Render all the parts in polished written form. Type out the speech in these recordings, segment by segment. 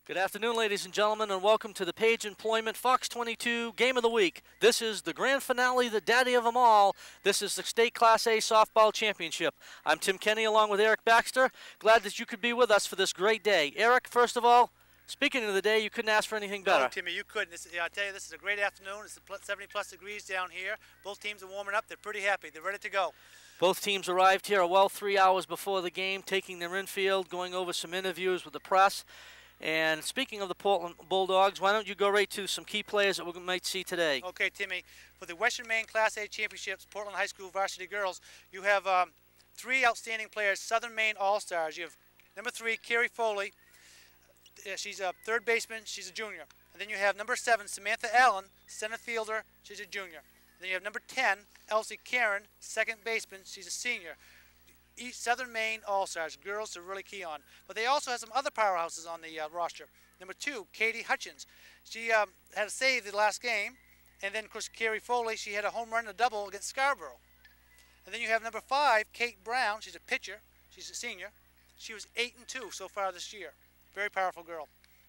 Good afternoon, ladies and gentlemen, and welcome to the Page Employment Fox 22 Game of the Week. This is the grand finale, the daddy of them all. This is the State Class A Softball Championship. I'm Tim Kenny along with Eric Baxter. Glad that you could be with us for this great day. Eric, first of all, speaking of the day, you couldn't ask for anything better. No, Timmy, you couldn't. I tell you, this is a great afternoon. It's 70-plus degrees down here. Both teams are warming up. They're pretty happy. They're ready to go. Both teams arrived here well 3 hours before the game, taking their infield, going over some interviews with the press. And speaking of the Portland Bulldogs, why don't you go right to some key players that we might see today? Okay, Timmy. For the Western Maine Class A Championships, Portland High School varsity girls, you have three outstanding players, Southern Maine All-Stars. You have number 3, Carrie Foley. She's a third baseman. She's a junior. And then you have number 7, Samantha Allen, center fielder. She's a junior. And then you have number 10, Elsie Karen, second baseman. She's a senior. Southern Maine All-Stars, girls to really key on. But they also have some other powerhouses on the roster. Number 2, Katie Hutchins. She had a save the last game. And then, of course, Carrie Foley, she had a home run and a double against Scarborough. And then you have number 5, Kate Brown. She's a pitcher. She's a senior. She was 8-2 so far this year. Very powerful girl.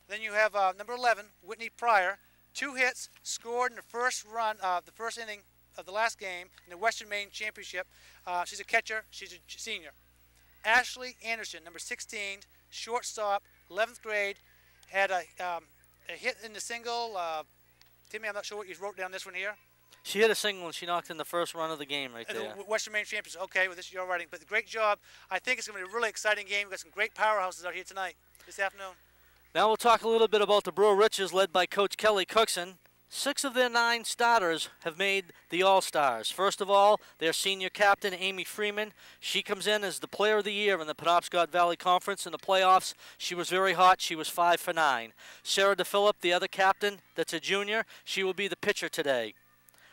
Then you have number 11, Whitney Pryor. 2 hits, scored in the first run, the first inning of the last game in the Western Maine Championship. She's a catcher. She's a senior. Ashley Anderson, number 16, shortstop, 11th grade, had a hit in the single. Timmy, I'm not sure what you wrote down this one here. She hit a single and she knocked in the first run of the game right there. The Western Maine Championship. Okay, well, this is your writing. But great job. I think it's going to be a really exciting game. We've got some great powerhouses out here tonight, this afternoon. Now we'll talk a little bit about the Brewer Riches led by Coach Kelly Cookson. 6 of their 9 starters have made the All-Stars. First of all, their senior captain, Amy Freeman. She comes in as the Player of the Year in the Penobscot Valley Conference in the playoffs. She was very hot. She was 5 for 9. Sarah DePhillip, the other captain, that's a junior. She will be the pitcher today.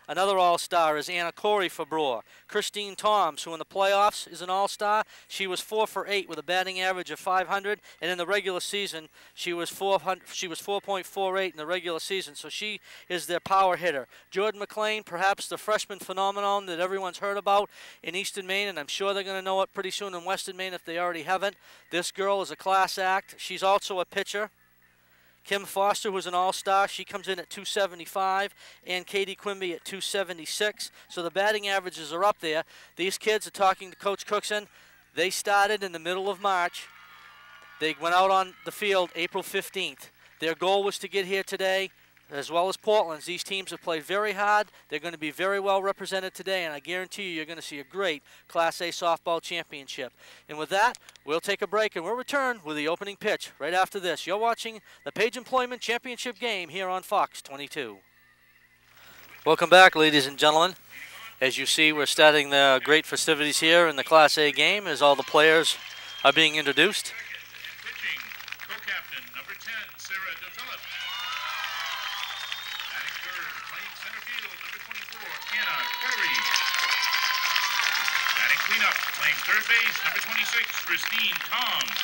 Another All-Star is Anna Corey for Brewer. Christine Toms, who in the playoffs is an All-Star. She was 4 for 8 with a batting average of 500, and in the regular season, she was 4.48 in the regular season, so she is their power hitter. Jordan McLean, perhaps the freshman phenomenon that everyone's heard about in Eastern Maine, and I'm sure they're going to know it pretty soon in Western Maine if they already haven't. This girl is a class act. She's also a pitcher. Kim Foster, who's an All-Star, she comes in at 275, and Katie Quimby at 276. So the batting averages are up there. These kids are talking to Coach Cookson. They started in the middle of March. They went out on the field April 15th. Their goal was to get here today, as well as Portland's. These teams have played very hard. They're going to be very well represented today, and I guarantee you're going to see a great Class A softball championship. And with that, we'll take a break, and we'll return with the opening pitch right after this. You're watching the Page Employment Championship game here on Fox 22. Welcome back, ladies and gentlemen. As you see, we're starting the great festivities here in the Class A game as all the players are being introduced. Pitching, co-captain, number 10, Sarah DePhillip. Batting third, playing center field, number 24, Anna Corey. Batting cleanup, playing third base, number 26, Christine Toms.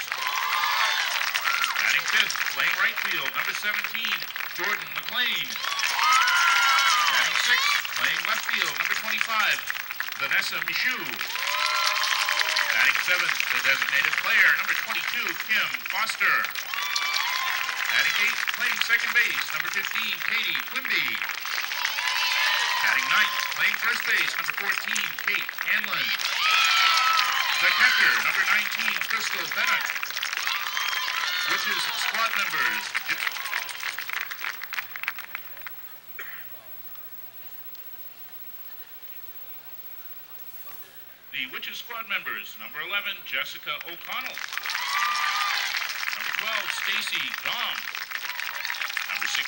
Batting fifth, playing right field, number 17, Jordan McLean. Batting sixth, playing left field, number 25, Vanessa Michoud. Batting seventh, the designated player, number 22, Kim Foster. Batting eighth, playing second base, number 15, Katie Quimby. Batting ninth, playing first base, number 14, Kate Hanlon. The catcher, number 19, Crystal Bennett. Witches squad members. The Witches squad members, number 11, Jessica O'Connell. Number 12, Stacy Gong. Number 16,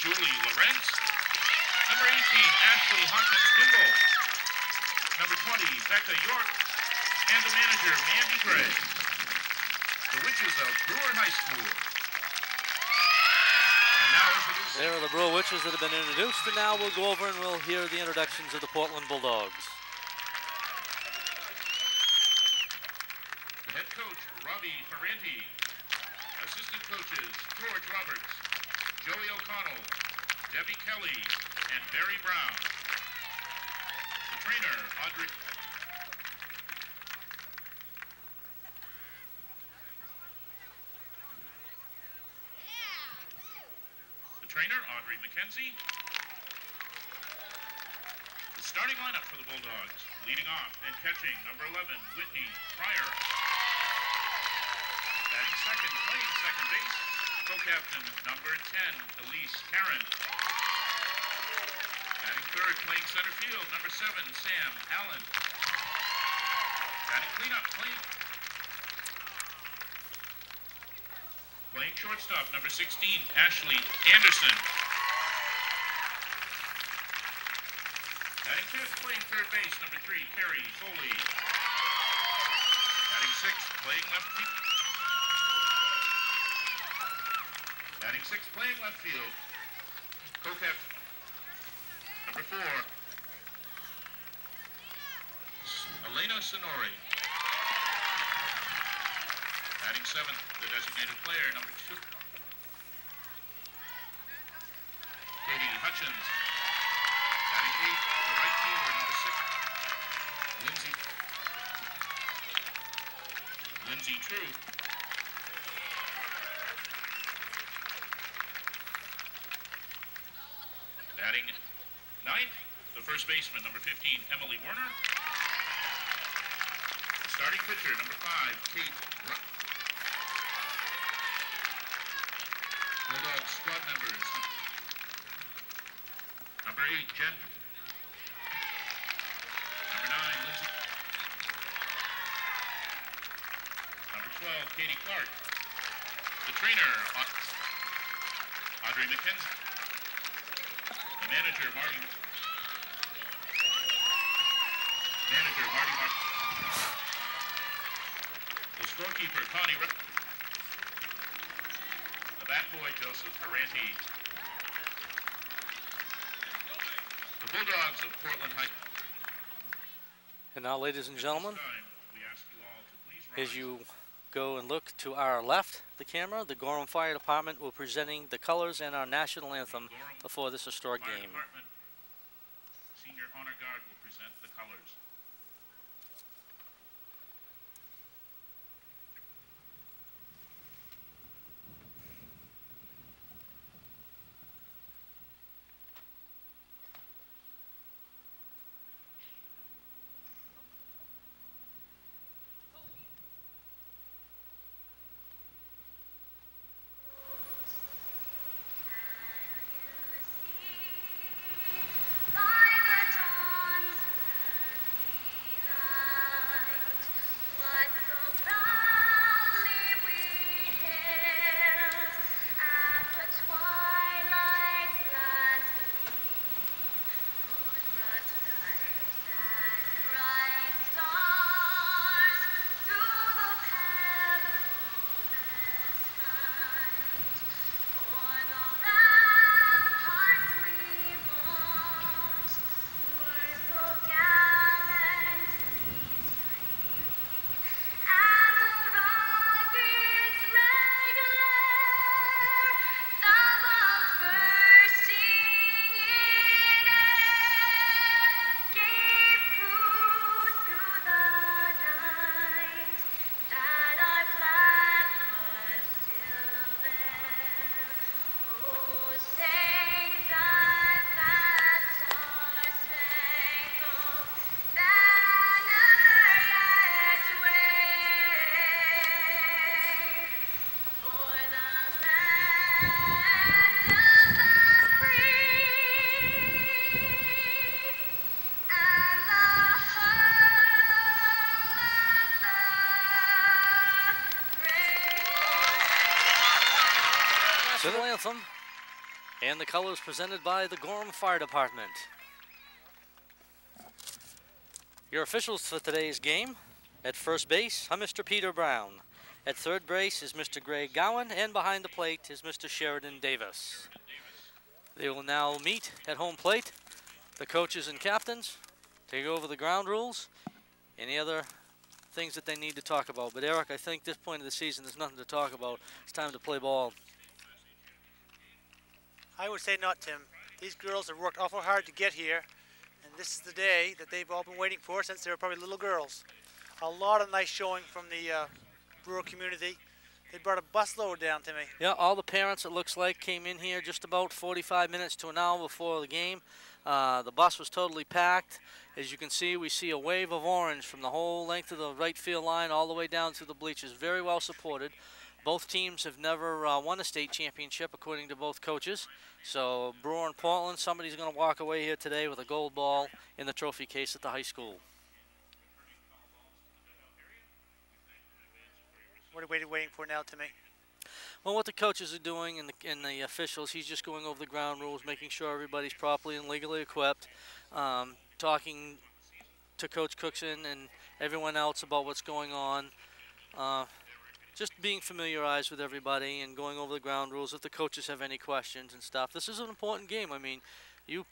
Julie Lawrence. Number 18, Ashley Hawkins Kimball. Number 20, Becca York. And the manager, Mandy Gray. The Witches of Brewer High School. And now introducing... There are the Brewer Witches that have been introduced, and now we'll go over and we'll hear the introductions of the Portland Bulldogs. The head coach, Robbie Ferranti. Assistant coaches, George Roberts, Joey O'Connell, Debbie Kelly, and Barry Brown. The trainer, Audrey... trainer, Audrey McKenzie. The starting lineup for the Bulldogs. Leading off and catching, number 11, Whitney Pryor. Batting second, playing second base, co-captain, number 10, Elise Karen. Batting third, playing center field, number 7, Sam Allen. Batting cleanup, playing shortstop, number 16, Ashley Anderson. Batting fifth, playing third base, number 3, Carrie Foley. Batting sixth, playing left field. Batting sixth, playing left field, co-captain, number 4, Elena Sonori. Batting seventh, the designated player, number 2, Katie Hutchins. Batting eighth, the right fielder, number 6, Lindsay True. Batting ninth, the first baseman, number 15, Emily Werner. The starting pitcher, number 5, Kate Rupp. Bulldogs squad members, number 8, Jen. Number 9, Lindsay. Number 12, Katie Clark. The trainer, Audrey McKenzie. The manager, Marty Martin. The scorekeeper, Connie Rip. The bat boy, Joseph Ferranti. The Bulldogs of Portland High. And now, ladies and gentlemen, We ask you all to please rise. as you go and look to our left, the camera, the Gorham Fire Department will be presenting the colors and our national anthem before this historic Fire game. Department Senior Honor Guard will present the colors. National anthem and the colors presented by the Gorham Fire Department. Your officials for today's game: at first base, Mr. Peter Brown. At third base is Mr. Greg Gowan, and behind the plate is Mr. Sheridan Davis. They will now meet at home plate. The coaches and captains take over the ground rules, any other things that they need to talk about. But Eric, I think this point of the season, there's nothing to talk about. It's time to play ball. I would say not, Tim. These girls have worked awful hard to get here, and this is the day that they've all been waiting for since they were probably little girls. A lot of nice showing from the Brewer community. They brought a busload down to me. Yeah, all the parents, it looks like, came in here just about 45 minutes to an hour before the game. The bus was totally packed. As you can see, we see a wave of orange from the whole length of the right field line all the way down to the bleachers. Very well supported. Both teams have never won a state championship, according to both coaches. So Brewer and Portland, somebody's going to walk away here today with a gold ball in the trophy case at the high school. What are we waiting for now, Timmy? Well, what the coaches are doing and the officials, he's just going over the ground rules, making sure everybody's properly and legally equipped, talking to Coach Cookson and everyone else about what's going on, just being familiarized with everybody and going over the ground rules if the coaches have any questions and stuff. This is an important game. I mean, you've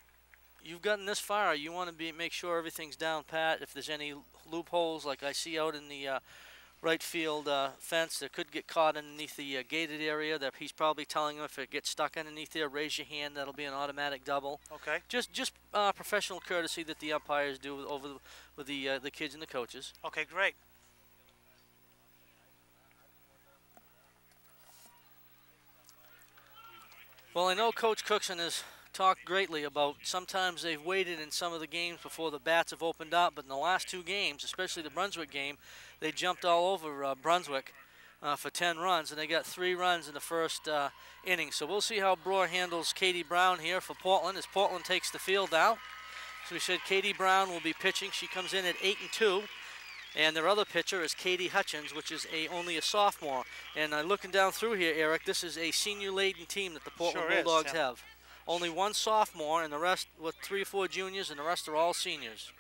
gotten this far. You want to make sure everything's down pat. If there's any loopholes like I see out in the right field fence that could get caught underneath the gated area, that he's probably telling them if it gets stuck underneath there, raise your hand. That'll be an automatic double. Okay. Just professional courtesy that the umpires do with the kids and the coaches. Okay, great. Well, I know Coach Cookson has talked greatly about sometimes they've waited in some of the games before the bats have opened up, but in the last two games, especially the Brunswick game, they jumped all over Brunswick for 10 runs, and they got 3 runs in the first inning. So we'll see how Brewer handles Katie Brown here for Portland as Portland takes the field now. So we said Katie Brown will be pitching. She comes in at 8-2. And their other pitcher is Katie Hutchins, which is only a sophomore. And looking down through here, Eric, this is a senior-laden team that the Portland Bulldogs have. Only one sophomore, and the rest with 3 or 4 juniors, and the rest are all seniors.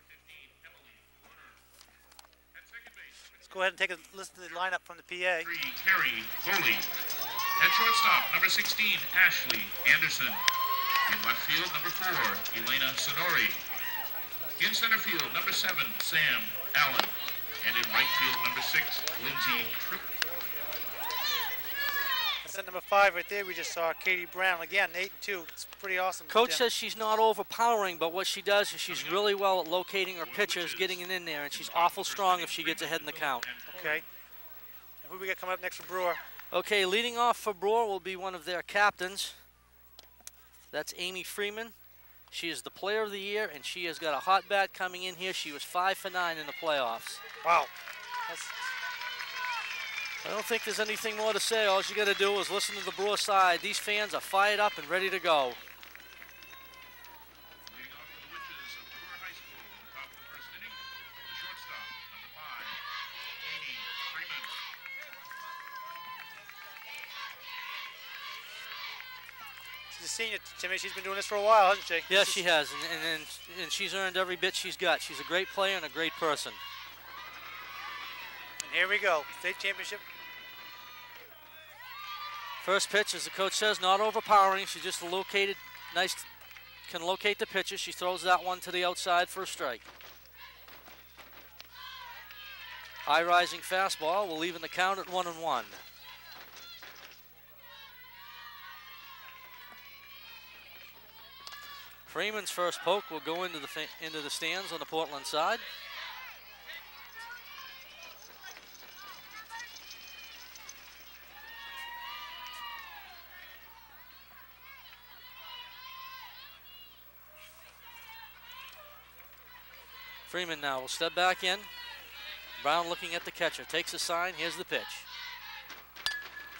Let's go ahead and take a listen to the lineup from the PA. 3, Carrie Foley. At shortstop, number 16, Ashley Anderson. In left field, number 4, Elena Sonori. In center field, number 7, Sam Allen. And in right field, number 6, Lindsay Tripp. That's at number 5 right there. We just saw Katie Brown. Again, 8-2. It's pretty awesome. Coach says she's not overpowering, but what she does is she's really well at locating her pitchers, getting it in there, and she's awful strong if she gets ahead in the count. Okay. And who we got coming up next for Brewer? Okay, leading off for Brewer will be one of their captains. That's Amy Freeman. She is the player of the year, and she has got a hot bat coming in here. She was 5 for 9 in the playoffs. Wow. I don't think there's anything more to say. All you got to do is listen to the Brewer side. These fans are fired up and ready to go. Leading off for the Witches of Brewer High School. In the top of the first inning, the shortstop, number 5, Amy Freeman. She's a senior, Timmy. She's been doing this for a while, hasn't she? Yes, she has, and she's earned every bit she's got. She's a great player and a great person. And here we go. State championship. First pitch, as the coach says, not overpowering. She's just located, nice, can locate the pitches. She throws that one to the outside for a strike. High rising fastball will even the count at 1-1. Freeman's first poke will go into the stands on the Portland side. Freeman now will step back in. Brown looking at the catcher, takes a sign, here's the pitch.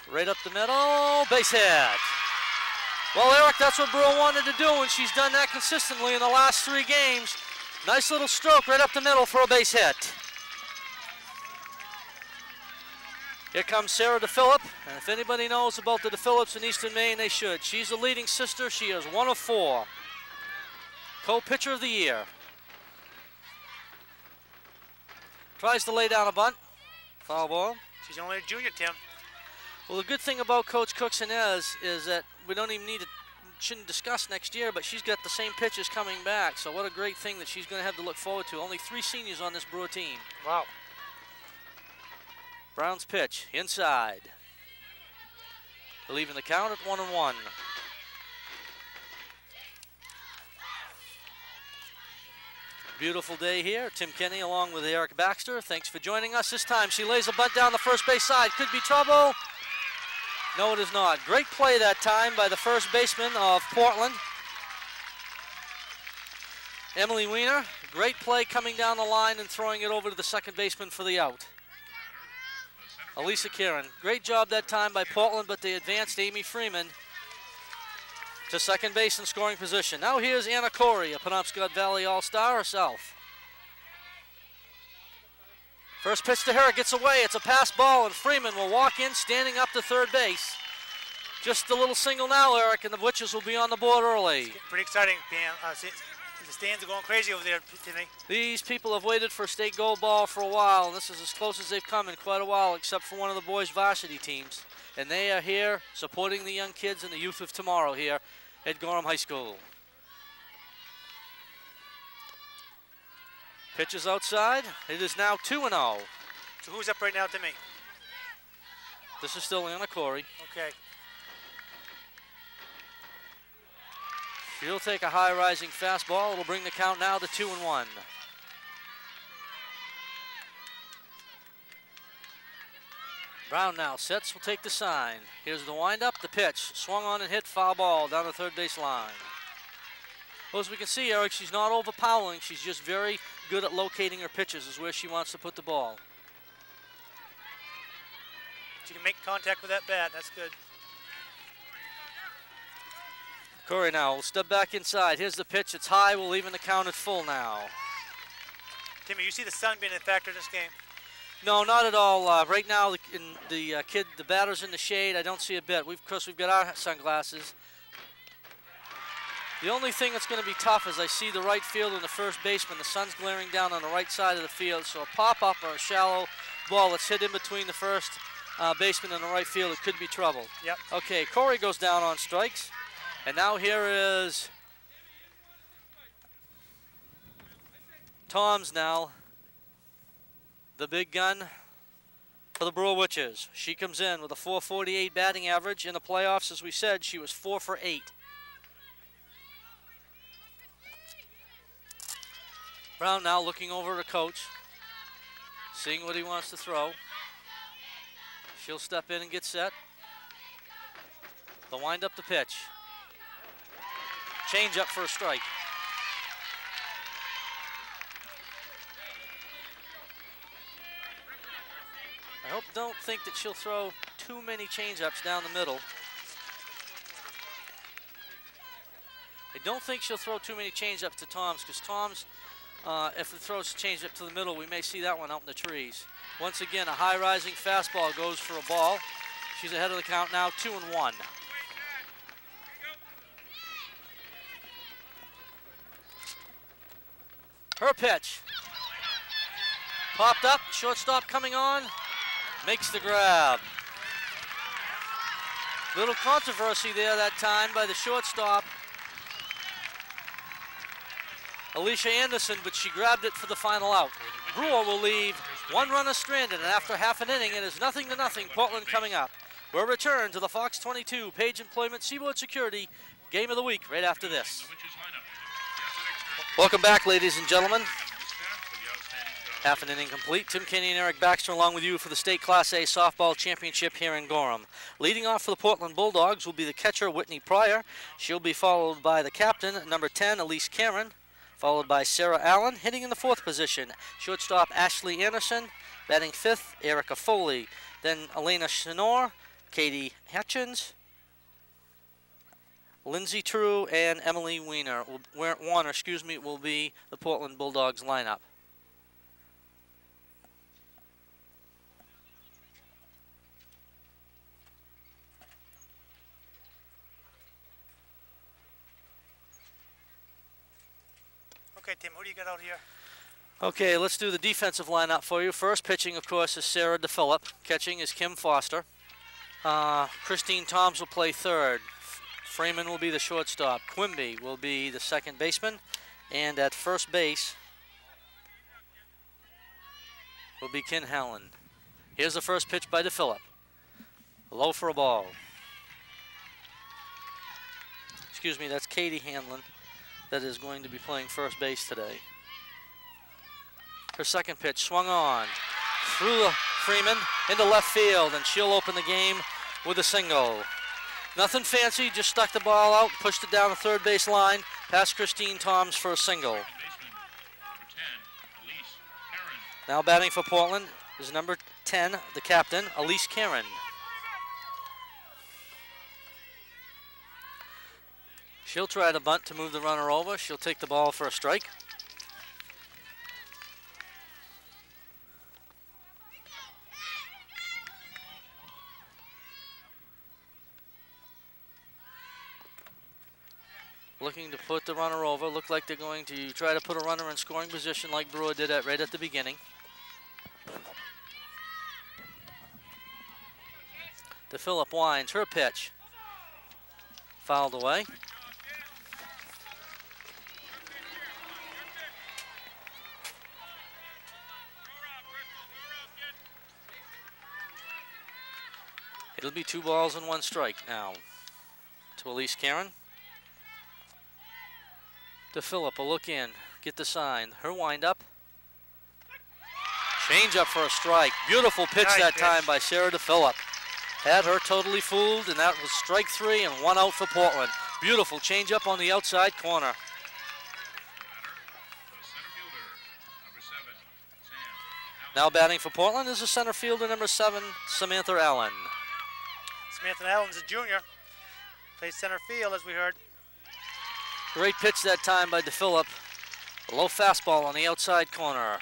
Right up the middle, base hit. Well, Eric, that's what Brewer wanted to do, and she's done that consistently in the last 3 games. Nice little stroke right up the middle for a base hit. Here comes Sarah DePhillip, and if anybody knows about the DePhillips in Eastern Maine, they should. She's the leading sister. She is 1 of 4. Co-pitcher of the year. Tries to lay down a bunt. Foul ball. She's only a junior, Tim. Well, the good thing about Coach Cookson is that we don't even shouldn't discuss next year, but she's got the same pitches coming back. So what a great thing that she's going to have to look forward to. Only 3 seniors on this Brewer team. Wow. Brown's pitch, inside. Leaving the count at 1-1. Beautiful day here. Tim Kenny along with Eric Baxter. Thanks for joining us. This time she lays a bunt down the first base side. Could be trouble. No, it is not. Great play that time by the first baseman of Portland, Emily Weiner. Great play coming down the line and throwing it over to the second baseman for the out. Elisa Kieran. Great job that time by Portland, but they advanced Amy Freeman to second base in scoring position. Now here's Anna Corey, a Penobscot Valley All-Star herself. First pitch to her, gets away. It's a pass ball, and Freeman will walk in, standing up to third base. Just a little single now, Eric, and the Witches will be on the board early. Pretty exciting, Pam. The stands are going crazy over there, Timmy. These people have waited for a state gold ball for a while, and this is as close as they've come in quite a while, except for one of the boys' varsity teams. And they are here supporting the young kids and the youth of tomorrow here at Gorham High School. Pitches outside. It is now 2-0. So who's up right now, Timmy? This is still Anna Corey. Okay. She'll take a high-rising fastball. It'll bring the count now to 2-1. Brown now sets, will take the sign. Here's the windup, the pitch. Swung on and hit, foul ball down the third base line. Well, as we can see, Eric, she's not overpowering. She's just very good at locating her pitches, is where she wants to put the ball. She can make contact with that bat. That's good. Corey now will step back inside. Here's the pitch. It's high. We'll even the count at full now. Timmy, you see the sun being a factor in this game? No, not at all. Right now, the batter's in the shade. I don't see a bit. Of course, we've got our sunglasses. The only thing that's going to be tough is I see the right field and the first baseman. The sun's glaring down on the right side of the field, so a pop-up or a shallow ball that's hit in between the first baseman and the right field, it could be trouble. Yep. Okay, Corey goes down on strikes, and now here is Toms now, the big gun for the Brewer Witches. She comes in with a .448 batting average. In the playoffs, as we said, she was 4 for 8. Brown now looking over at the coach, seeing what he wants to throw. She'll step in and get set. They'll wind up the pitch. Change up for a strike. Don't think that she'll throw too many change-ups down the middle. I don't think she'll throw too many change-ups to Toms, because Toms, if it throws a change-up to the middle, we may see that one out in the trees. Once again, a high-rising fastball goes for a ball. She's ahead of the count now, 2-1. Her pitch. Popped up, shortstop coming on. Makes the grab. Little controversy there that time by the shortstop, Alicia Anderson, but she grabbed it for the final out. Brewer will leave one runner stranded, and after half an inning, it is 0-0, Portland coming up. We'll return to the Fox 22 Page Employment Seaboard Security Game of the Week right after this. Welcome back, ladies and gentlemen. Half an inning complete. Tim Kenny and Eric Baxter along with you for the State Class A Softball Championship here in Gorham. Leading off for the Portland Bulldogs will be the catcher, Whitney Pryor. She'll be followed by the captain, number 10, Elise Cameron, followed by Sarah Allen. Hitting in the 4th position, shortstop Ashley Anderson. Batting 5th, Erica Foley. Then Elena Chenor, Katie Hutchins, Lindsay True, and Emily Warner, will be the Portland Bulldogs lineup. Okay, Tim, who do you got out here? Okay, let's do the defensive lineup for you. First pitching, of course, is Sarah DePhillip. Catching is Kim Foster. Christine Toms will play third. Freeman will be the shortstop. Quimby will be the second baseman. And at first base will be Ken Helen. Here's the first pitch by DePhillip. Low for a ball. Excuse me, that's Katie Hanlon that is going to be playing first base today. Her second pitch swung on through Freeman into left field, and she'll open the game with a single. Nothing fancy, just stuck the ball out, pushed it down the third base line, past Christine Toms for a single. Now batting for Portland is number 10, the captain, Elise Karen. She'll try to bunt to move the runner over. She'll take the ball for a strike. Looking to put the runner over. Look like they're going to try to put a runner in scoring position like Brewer did right at the beginning. To Phillip Wines, her pitch. Fouled away. It'll be 2 balls and 1 strike now. To Elise Karen. To Phillip, a look in, get the sign. Her wind up. Change up for a strike. Beautiful pitch Nice that pitch. time by Sarah De Phillip. Had her totally fooled, and that was strike 3 and 1 out for Portland. Beautiful change up on the outside corner. Now batting for Portland is the center fielder, number 7, Samantha Allen. Samantha Allen's a junior. Plays center field, as we heard. Great pitch that time by De Phillip. A low fastball on the outside corner.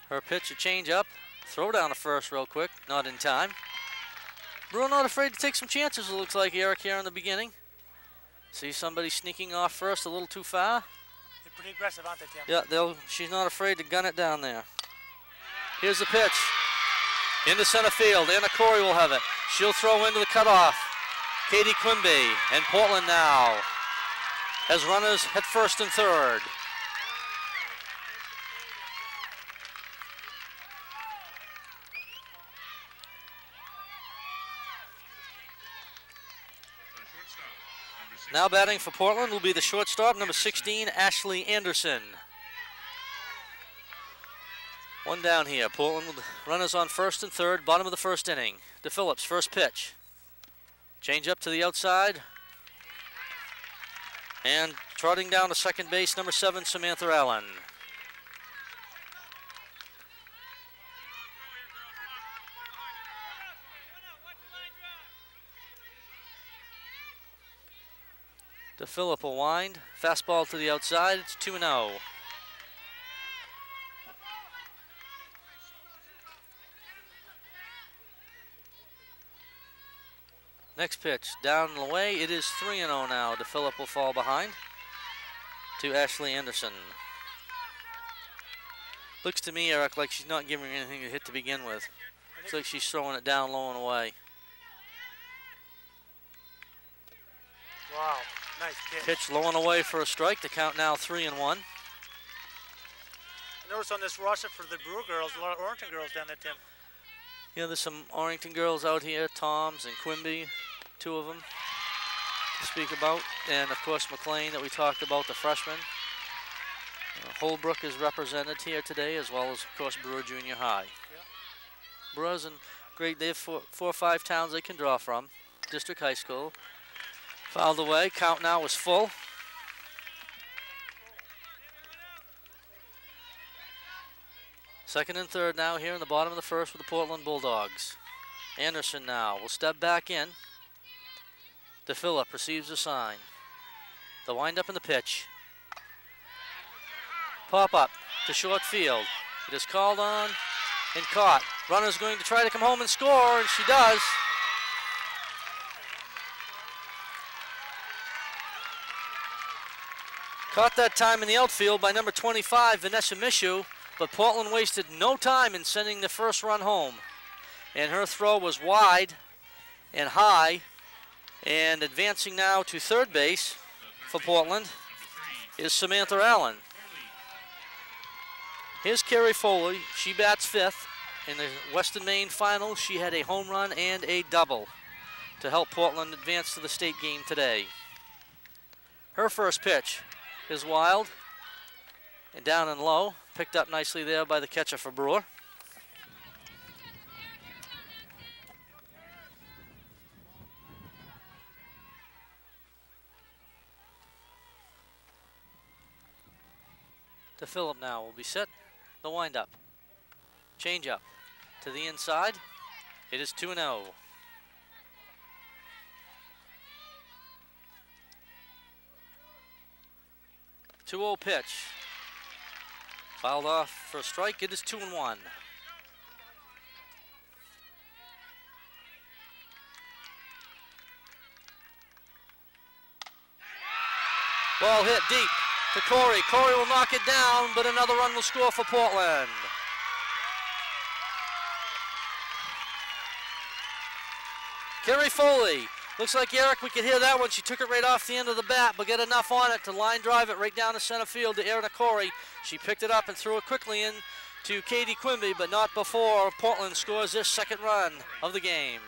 Her pitch, a change up. Throw down to first real quick, not in time. Brewer not afraid to take some chances, it looks like, Eric, here in the beginning. See somebody sneaking off first a little too far. They're pretty aggressive, aren't they, Tim? Yeah, she's not afraid to gun it down there. Here's the pitch. Into center field. Anna Corey will have it. She'll throw into the cutoff. Katie Quimby. And Portland now has runners at first and third. Now batting for Portland will be the shortstop, number 16, Ashley Anderson. One down here. Portland with runners on first and third, bottom of the first inning. To Phillips, first pitch. Change up to the outside. And trotting down to second base, number 7, Samantha Allen. To Phillip, a wind. Fastball to the outside. It's 2-0. Next pitch, down and away. It is 3-0 now. De Phillip will fall behind to Ashley Anderson. Looks to me, Eric, like she's not giving her anything to hit to begin with. Looks like she's throwing it down low and away. Wow, nice pitch. Pitch low and away for a strike. The count now 3-1. I noticed on this roster for the Brewer girls, a lot of Orrington girls down there, Tim. Yeah, there's some Orrington girls out here, Toms and Quimby, 2 of them to speak about. And of course McLean that we talked about, the freshman. Holbrook is represented here today, as well as of course Brewer Junior High. Yeah. Brewers and great, they have 4 or 5 towns they can draw from. District High School. Fouled away, count now is full. Second and third now here in the bottom of the first with the Portland Bulldogs. Anderson now will step back in. De Phillip receives a sign. The windup in the pitch. Pop up to short field. It is called on and caught. Runner's going to try to come home and score, and she does. Caught that time in the outfield by number 25, Vanessa Mishu. But Portland wasted no time in sending the first run home. And her throw was wide and high. And advancing now to third base for Portland is Samantha Allen. Here's Carrie Foley. She bats 5th. In the Western Maine final, she had a home run and a double to help Portland advance to the state game today. Her first pitch is wild and down and low. Picked up nicely there by the catcher for Brewer. To Phillip now will be set. The windup. Change up to the inside. It is 2-0. 2-0 pitch. Fouled off for a strike. It is 2-1. Ball hit deep to Corey. Corey will knock it down, but another run will score for Portland. Kerry Foley. Looks like, Eric, we could hear that one. She took it right off the end of the bat, but get enough on it to line drive it right down to center field to Erna Corey. She picked it up and threw it quickly in to Katie Quimby, but not before Portland scores their second run of the game.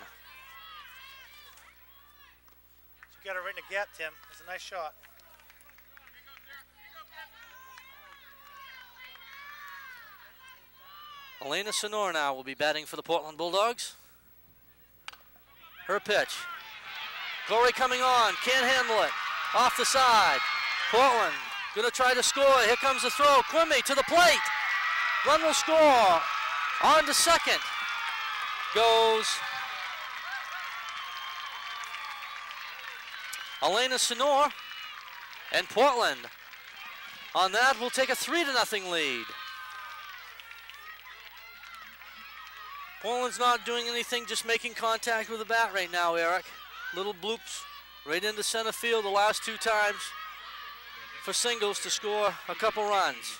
She got it right in the gap, Tim. It's a nice shot. Elena Sonor now will be batting for the Portland Bulldogs. Her pitch. Corey coming on, can't handle it. Off the side. Portland gonna try to score. Here comes the throw. Quimby to the plate. Run will score. On to second goes Elena Sonor, and Portland on that will take a 3-0 lead. Portland's not doing anything, just making contact with the bat right now, Eric. Little bloops right into center field the last two times for singles to score a couple runs.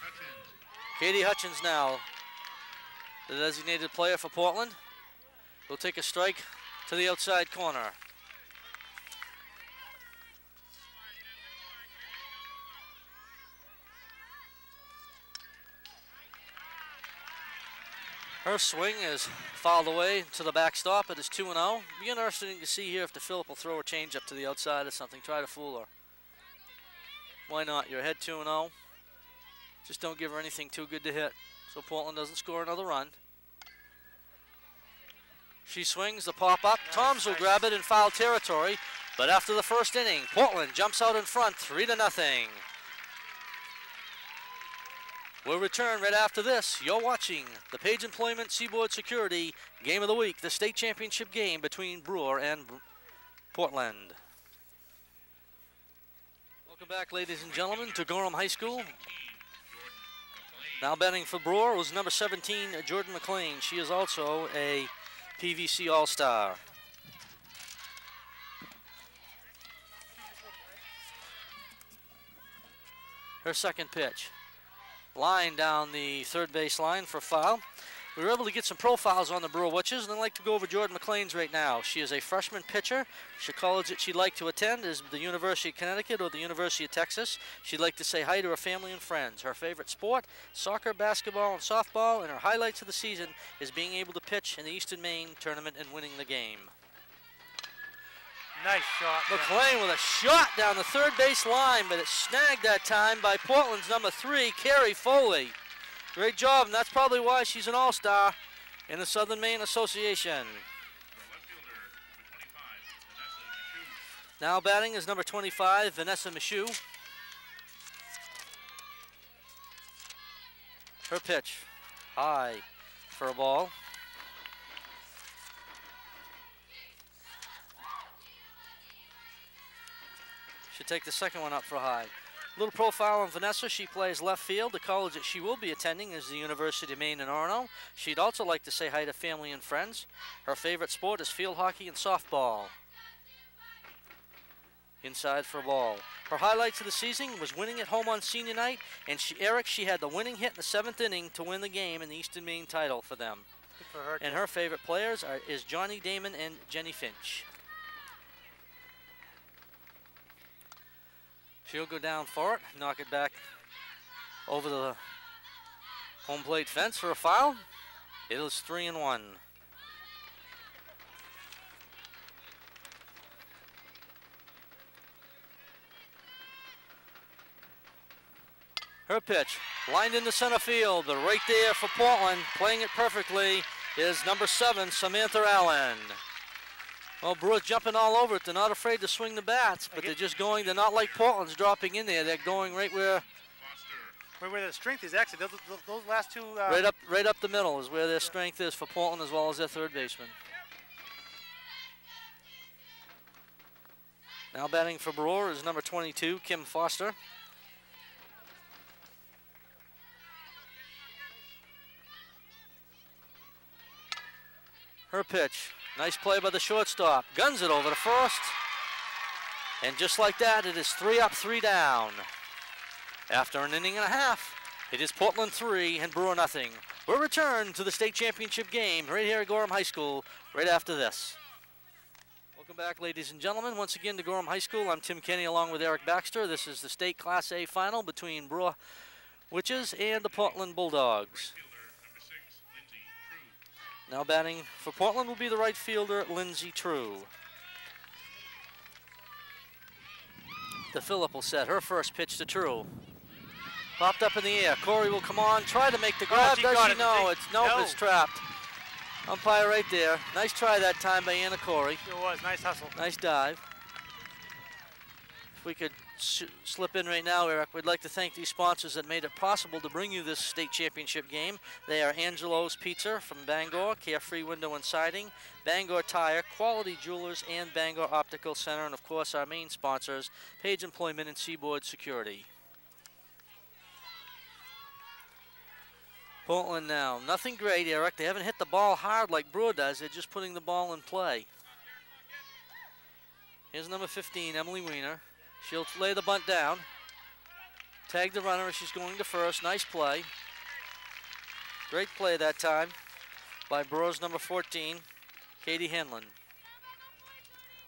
Katie Hutchins now, the designated player for Portland, will take a strike to the outside corner. Her swing is fouled away to the backstop. It is 2-0. Be interesting to see here if the Phillip will throw a change up to the outside or something. Try to fool her. Why not? You're ahead 2-0. Just don't give her anything too good to hit, so Portland doesn't score another run. She swings the pop up. Toms will grab it in foul territory, but after the first inning, Portland jumps out in front 3-0. We'll return right after this. You're watching the Page Employment Seaboard Security Game of the Week, the state championship game between Brewer and Portland. Welcome back, ladies and gentlemen, to Gorham High School. Now batting for Brewer was number 17, Jordan McLean. She is also a PVC All-Star. Her second pitch. Line down the third base line for foul. We were able to get some profiles on the Brewer Witches, and I'd like to go over Jordan McLean's right now. She is a freshman pitcher. The college that she'd like to attend is the University of Connecticut or the University of Texas. She'd like to say hi to her family and friends. Her favorite sport, soccer, basketball, and softball, and her highlights of the season is being able to pitch in the Eastern Maine tournament and winning the game. Nice shot. McLean with a shot down the third base line, but it's snagged that time by Portland's number 3, Carrie Foley. Great job, and that's probably why she's an all-star in the Southern Maine Association. Now batting is number 25, Vanessa Michoud. Her pitch, high for a ball. Should take the second one up for high. Little profile on Vanessa. She plays left field. The college that she will be attending is the University of Maine in Orono. She'd also like to say hi to family and friends. Her favorite sport is field hockey and softball. Inside for a ball. Her highlights of the season was winning at home on senior night, and she had the winning hit in the 7th inning to win the game in the Eastern Maine title for them. Good for her. And her favorite players is Johnny Damon and Jenny Finch. She'll go down for it, knock it back over the home plate fence for a foul. It is 3-1. Her pitch, lined into center field, but right there for Portland, playing it perfectly, is number 7, Samantha Allen. Well, Brewer's jumping all over it. They're not afraid to swing the bats, but they're just going, they're not like Portland's dropping in there. They're going right where the strength is actually, those last two. Right up the middle is where their strength is for Portland as well as their third baseman. Now batting for Brewer is number 22, Kim Foster. Her pitch, nice play by the shortstop. Guns it over to first. And just like that, it is 3 up, 3 down. After an inning and a half, it is Portland 3 and Brewer nothing. We'll return to the state championship game right here at Gorham High School right after this. Welcome back, ladies and gentlemen. Once again to Gorham High School. I'm Tim Kenny along with Eric Baxter. This is the state Class A final between Brewer Witches and the Portland Bulldogs. Now batting for Portland will be the right fielder, Lindsay True. The Phillip will set her first pitch to True. Popped up in the air. Corey will come on, try to make the grab. Does she? No, it's trapped. Umpire right there. Nice try that time by Anna Corey. It was, nice hustle. Nice dive. If we could slip in right now, Eric, we'd like to thank these sponsors that made it possible to bring you this state championship game. They are Angelo's Pizza from Bangor, Carefree Window and Siding, Bangor Tire, Quality Jewelers, and Bangor Optical Center, and of course our main sponsors, Page Employment and Seaboard Security. Portland now, nothing great, Eric. They haven't hit the ball hard like Brewer does. They're just putting the ball in play. Here's number 15, Emily Weiner. She'll lay the bunt down. Tag the runner as she's going to first. Nice play. Great play that time by Brewer's number 14, Katie Henlon.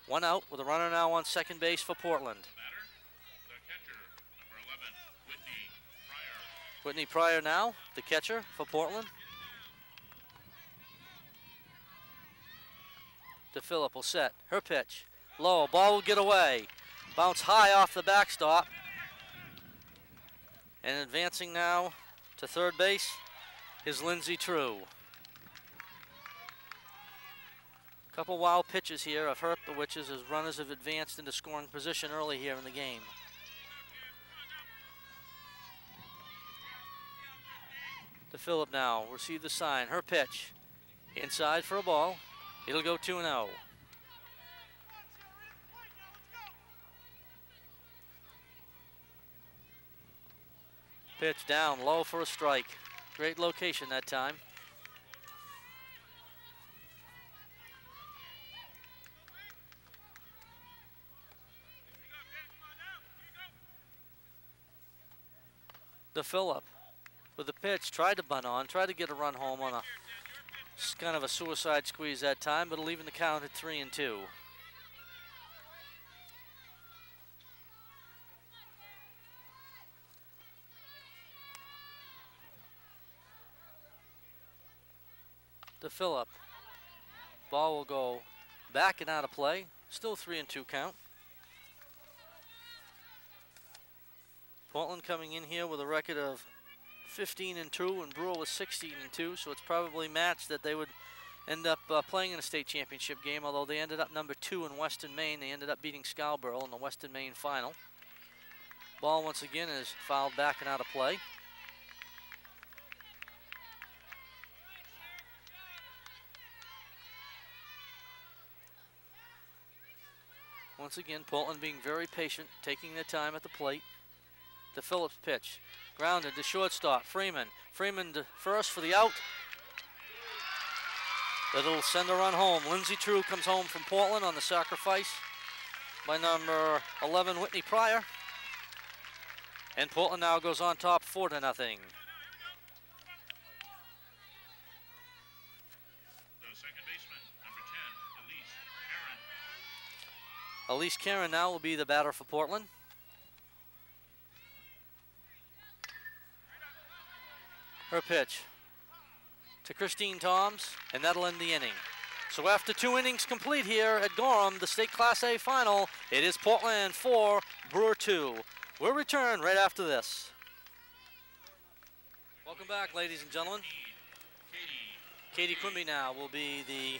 1 out with a runner now on second base for Portland. Whitney Pryor now, the catcher for Portland. To Phillip will set. Her pitch. Low. Ball will get away. Bounce high off the backstop. And advancing now to third base is Lindsay True. A couple wild pitches here have hurt the Witches as runners have advanced into scoring position early here in the game. To Phillip now, receive the sign. Her pitch. Inside for a ball. It'll go 2-0. Pitch down low for a strike. Great location that time. To Phillip with the pitch, tried to bunt on, tried to get a run home on a kind of a suicide squeeze that time, but leaving the count at 3-2. To Phillip. Ball will go back and out of play. Still 3-2 count. Portland coming in here with a record of 15-2, and Brewer was 16-2, so it's probably matched that they would end up playing in a state championship game, although they ended up number 2 in Western Maine. They ended up beating Scarborough in the Western Maine final. Ball once again is fouled back and out of play. Once again, Portland being very patient, taking their time at the plate. The Phillips pitch. Grounded to shortstop. Freeman. Freeman to first for the out. That'll send a run home. Lindsay True comes home from Portland on the sacrifice by number 11, Whitney Pryor. And Portland now goes on top 4-0. The second baseman, number 10, Elise Karen. Elise Karen now will be the batter for Portland. Her pitch to Christine Toms, and that'll end the inning. So after 2 innings complete here at Gorham, the state Class A final, it is Portland 4, Brewer 2. We'll return right after this. Welcome back, ladies and gentlemen. Katie Quimby now will be the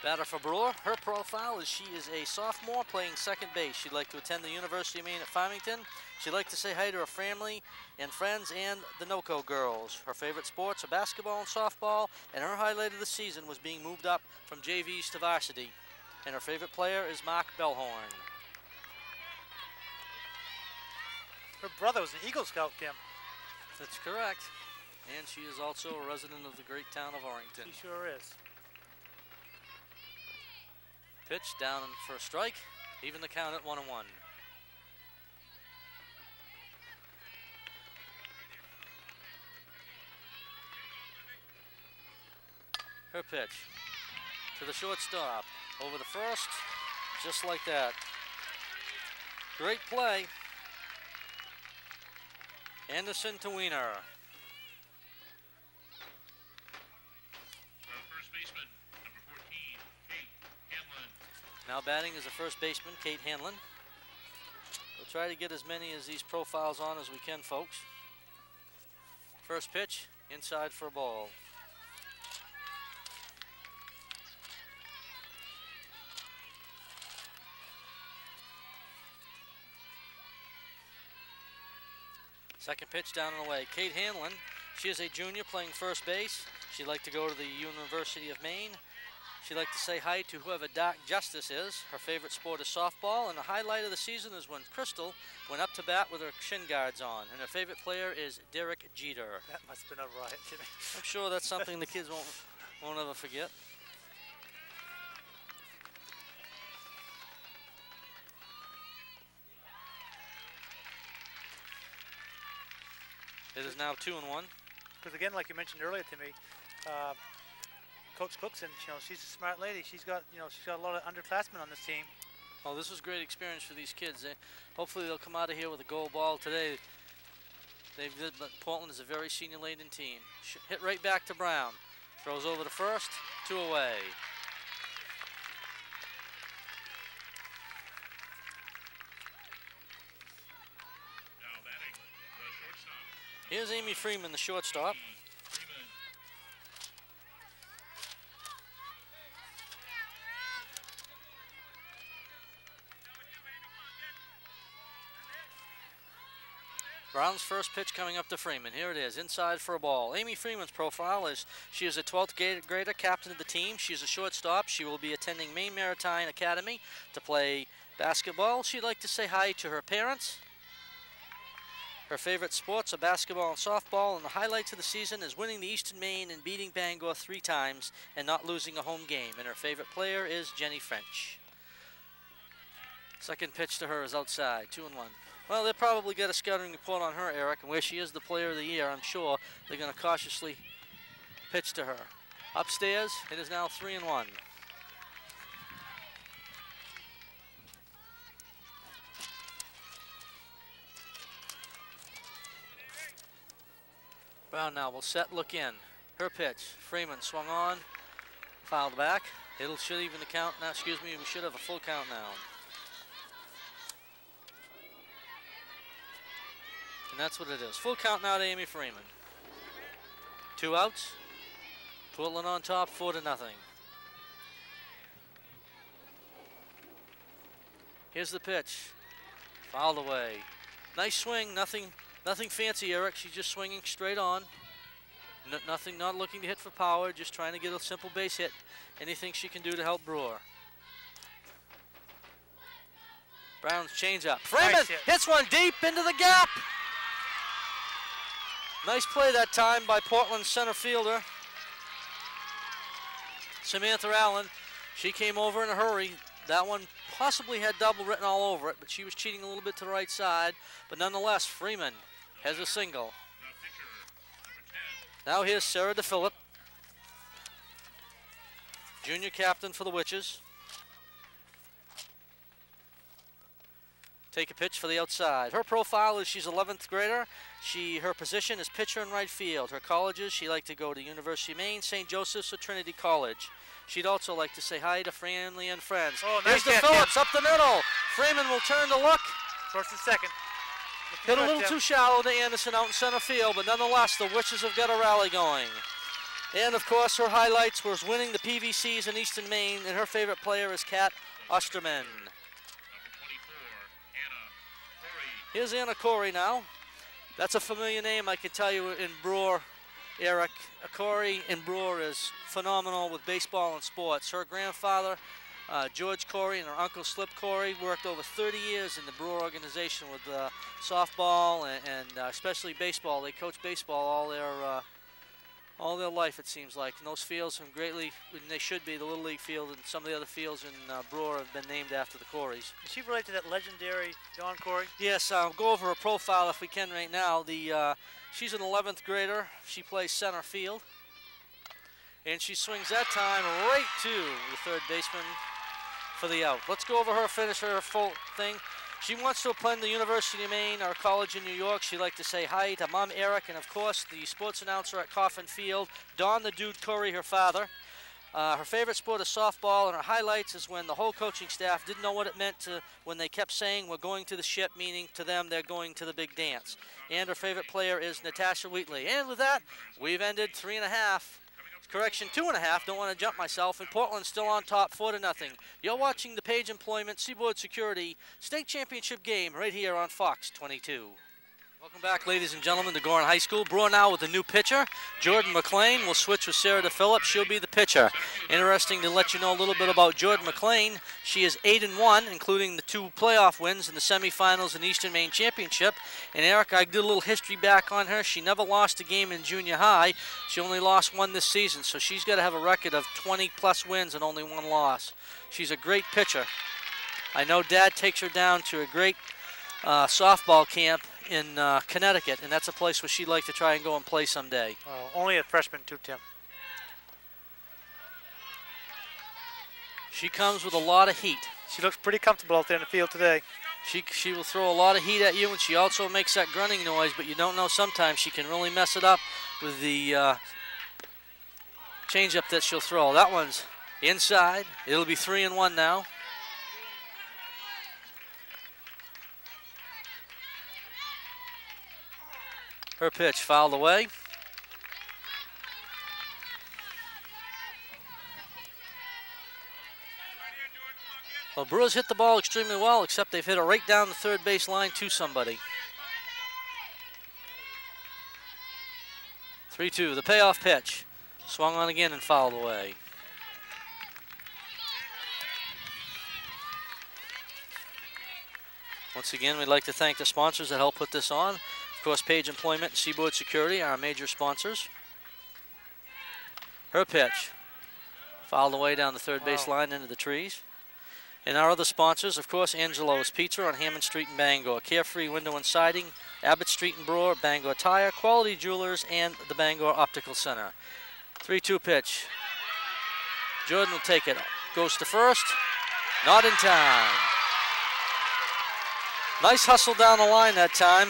batter for Brewer. Her profile is she is a sophomore playing second base. She'd like to attend the University of Maine at Farmington. She'd like to say hi to her family and friends and the NOCO girls. Her favorite sports are basketball and softball, and her highlight of the season was being moved up from JVs to varsity. And her favorite player is Mark Bellhorn. Her brother was an Eagle Scout, Kim. That's correct. And she is also a resident of the great town of Orrington. She sure is. Pitch down for a strike. Even the count at 1-1. Her pitch to the shortstop. Over the first. Just like that. Great play. Anderson to Wiener. First baseman, number 14, Kate Hanlon. Now batting is the first baseman, Kate Hanlon. We'll try to get as many of these profiles on as we can, folks. First pitch, inside for a ball. Second pitch down and away. Kate Hanlon, she is a junior playing first base. She'd like to go to the University of Maine. She'd like to say hi to whoever Doc Justice is. Her favorite sport is softball, and the highlight of the season is when Crystal went up to bat with her shin guards on. And her favorite player is Derek Jeter. That must have been a riot, Jimmy. I'm sure that's something the kids won't ever forget. It is now 2-1. Because again, like you mentioned earlier to me, Coach Cookson, she's a smart lady. She's got a lot of underclassmen on this team. Oh, this was a great experience for these kids. Hopefully they'll come out of here with a gold ball today. Portland is a very senior-laden team. Hit right back to Brown. Throws over to first, 2 away. Now batting, the shortstop. Here's Amy Freeman, the shortstop. Brown's first pitch coming up to Freeman. Here it is, inside for a ball. Amy Freeman's profile is she is a 12th grader, captain of the team. She's a shortstop. She will be attending Maine Maritime Academy to play basketball. She'd like to say hi to her parents. Her favorite sports are basketball and softball, and the highlights of the season is winning the Eastern Maine and beating Bangor 3 times and not losing a home game. And her favorite player is Jenny French. Second pitch to her is outside, 2-1. Well, they'll probably get a scouting report on her, Eric, and where she is the player of the year, I'm sure they're going to cautiously pitch to her. Upstairs, it is now 3-1. Brown now will set, look in. Her pitch, Freeman swung on, fouled back. It should even the count now, excuse me, we should have a full count now. And that's what it is. Full count now to Amy Freeman. 2 outs. Portland on top, 4-0. Here's the pitch. Fouled away. Nice swing. Nothing fancy, Eric. She's just swinging straight on. Not looking to hit for power. Just trying to get a simple base hit. Anything she can do to help Brewer. Brown's changeup. Freeman Nice hits one deep into the gap. Nice play that time by Portland's center fielder, Samantha Allen. She came over in a hurry. That one possibly had double written all over it, but she was cheating a little bit to the right side. But nonetheless, Freeman has a single. Now here's Sarah DePhillip, junior captain for the Witches. Take a pitch for the outside. Her profile is she's 11th grader. Her position is pitcher in right field. Her colleges, she'd like to go to University of Maine, St. Joseph's, or Trinity College. She'd also like to say hi to family and friends. Oh, nice Here's the Phillips up the middle. Freeman will turn to look. First and second. Hit a little too shallow to Anderson out in center field, but nonetheless, the Witches have got a rally going. And of course, her highlights was winning the PVCs in Eastern Maine, and her favorite player is Kat Osterman. Here's Anna Corey now. That's a familiar name, I can tell you, in Brewer, Eric. Corey in Brewer is phenomenal with baseball and sports. Her grandfather, George Corey, and her uncle Slip Corey worked over 30 years in the Brewer organization with softball and especially baseball. They coached baseball all their life, it seems like. And those fields have greatly, and they should be, the Little League field and some of the other fields in Brewer have been named after the Coreys. Is she related to that legendary John Corey? Yes, I'll go over her profile if we can right now. She's an 11th grader. She plays center field. And she swings that time right to the third baseman for the out. Let's go over her finish, her full thing. She wants to attend the University of Maine or college in New York. She'd like to say hi to Mom Eric and, of course, the sports announcer at Coffin Field, Don the Dude Corey, her father. Her favorite sport is softball, and her highlights is when the whole coaching staff didn't know what it meant when they kept saying we're going to the ship, meaning to them they're going to the big dance. And her favorite player is Natasha Wheatley. And with that, we've ended 3.5. Correction, 2.5. Don't want to jump myself. And Portland still on top, 4-0. You're watching the Page Employment Seaboard Security State Championship game right here on Fox 22. Welcome back, ladies and gentlemen, to Gorin High School. Brewer now with a new pitcher. Jordan McLean will switch with Sarah DePhillips. She'll be the pitcher. Interesting to let you know a little bit about Jordan McLean. She is 8-1, including the 2 playoff wins in the semifinals in Eastern Maine Championship. And Eric, I did a little history back on her. She never lost a game in junior high. She only lost 1 this season, so she's got to have a record of 20-plus wins and only 1 loss. She's a great pitcher. I know Dad takes her down to a great softball camp in Connecticut, and that's a place where she'd like to try and go and play someday. Oh, only a freshman too, Tim. She comes with a lot of heat. She looks pretty comfortable out there in the field today. She will throw a lot of heat at you, and she also makes that grunting noise, but you don't know, sometimes she can really mess it up with the changeup that she'll throw. That one's inside. It'll be 3-1 now. Her pitch fouled away. Well, Brewers hit the ball extremely well, except they've hit it right down the third base line to somebody. 3-2, the payoff pitch. Swung on again and fouled away. Once again, we'd like to thank the sponsors that help put this on. Of course, Page Employment and Seaboard Security are our major sponsors. Her pitch fouled away down the third base line into the trees. And our other sponsors, of course, Angelo's Pizza on Hammond Street in Bangor, Carefree Window and Siding, Abbott Street in Brewer, Bangor Tire, Quality Jewelers, and the Bangor Optical Center. 3-2 pitch. Jordan will take it. Goes to first. Not in time. Nice hustle down the line that time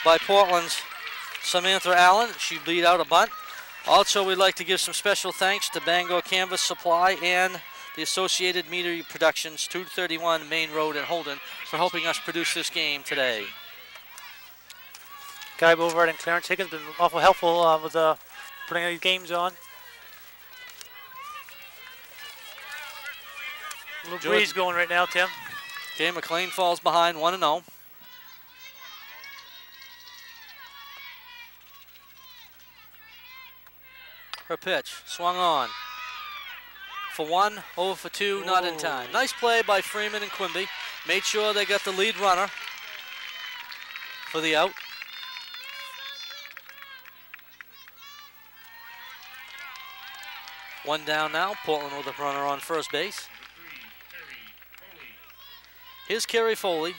by Portland's Samantha Allen. She beat out a bunt. Also, we'd like to give some special thanks to Bangor Canvas Supply and the Associated Media Productions, 231 Main Road in Holden, for helping us produce this game today. Guy Boulevard and Clarence Higgins have been awful helpful with putting these games on. A little breeze going right now, Tim. Okay, McLean falls behind 1-0. Her pitch, swung on. For 1, 0 for 2, not in time. Nice play by Freeman and Quimby. Made sure they got the lead runner for the out. One down now, Portland with a runner on first base. Here's Carrie Foley.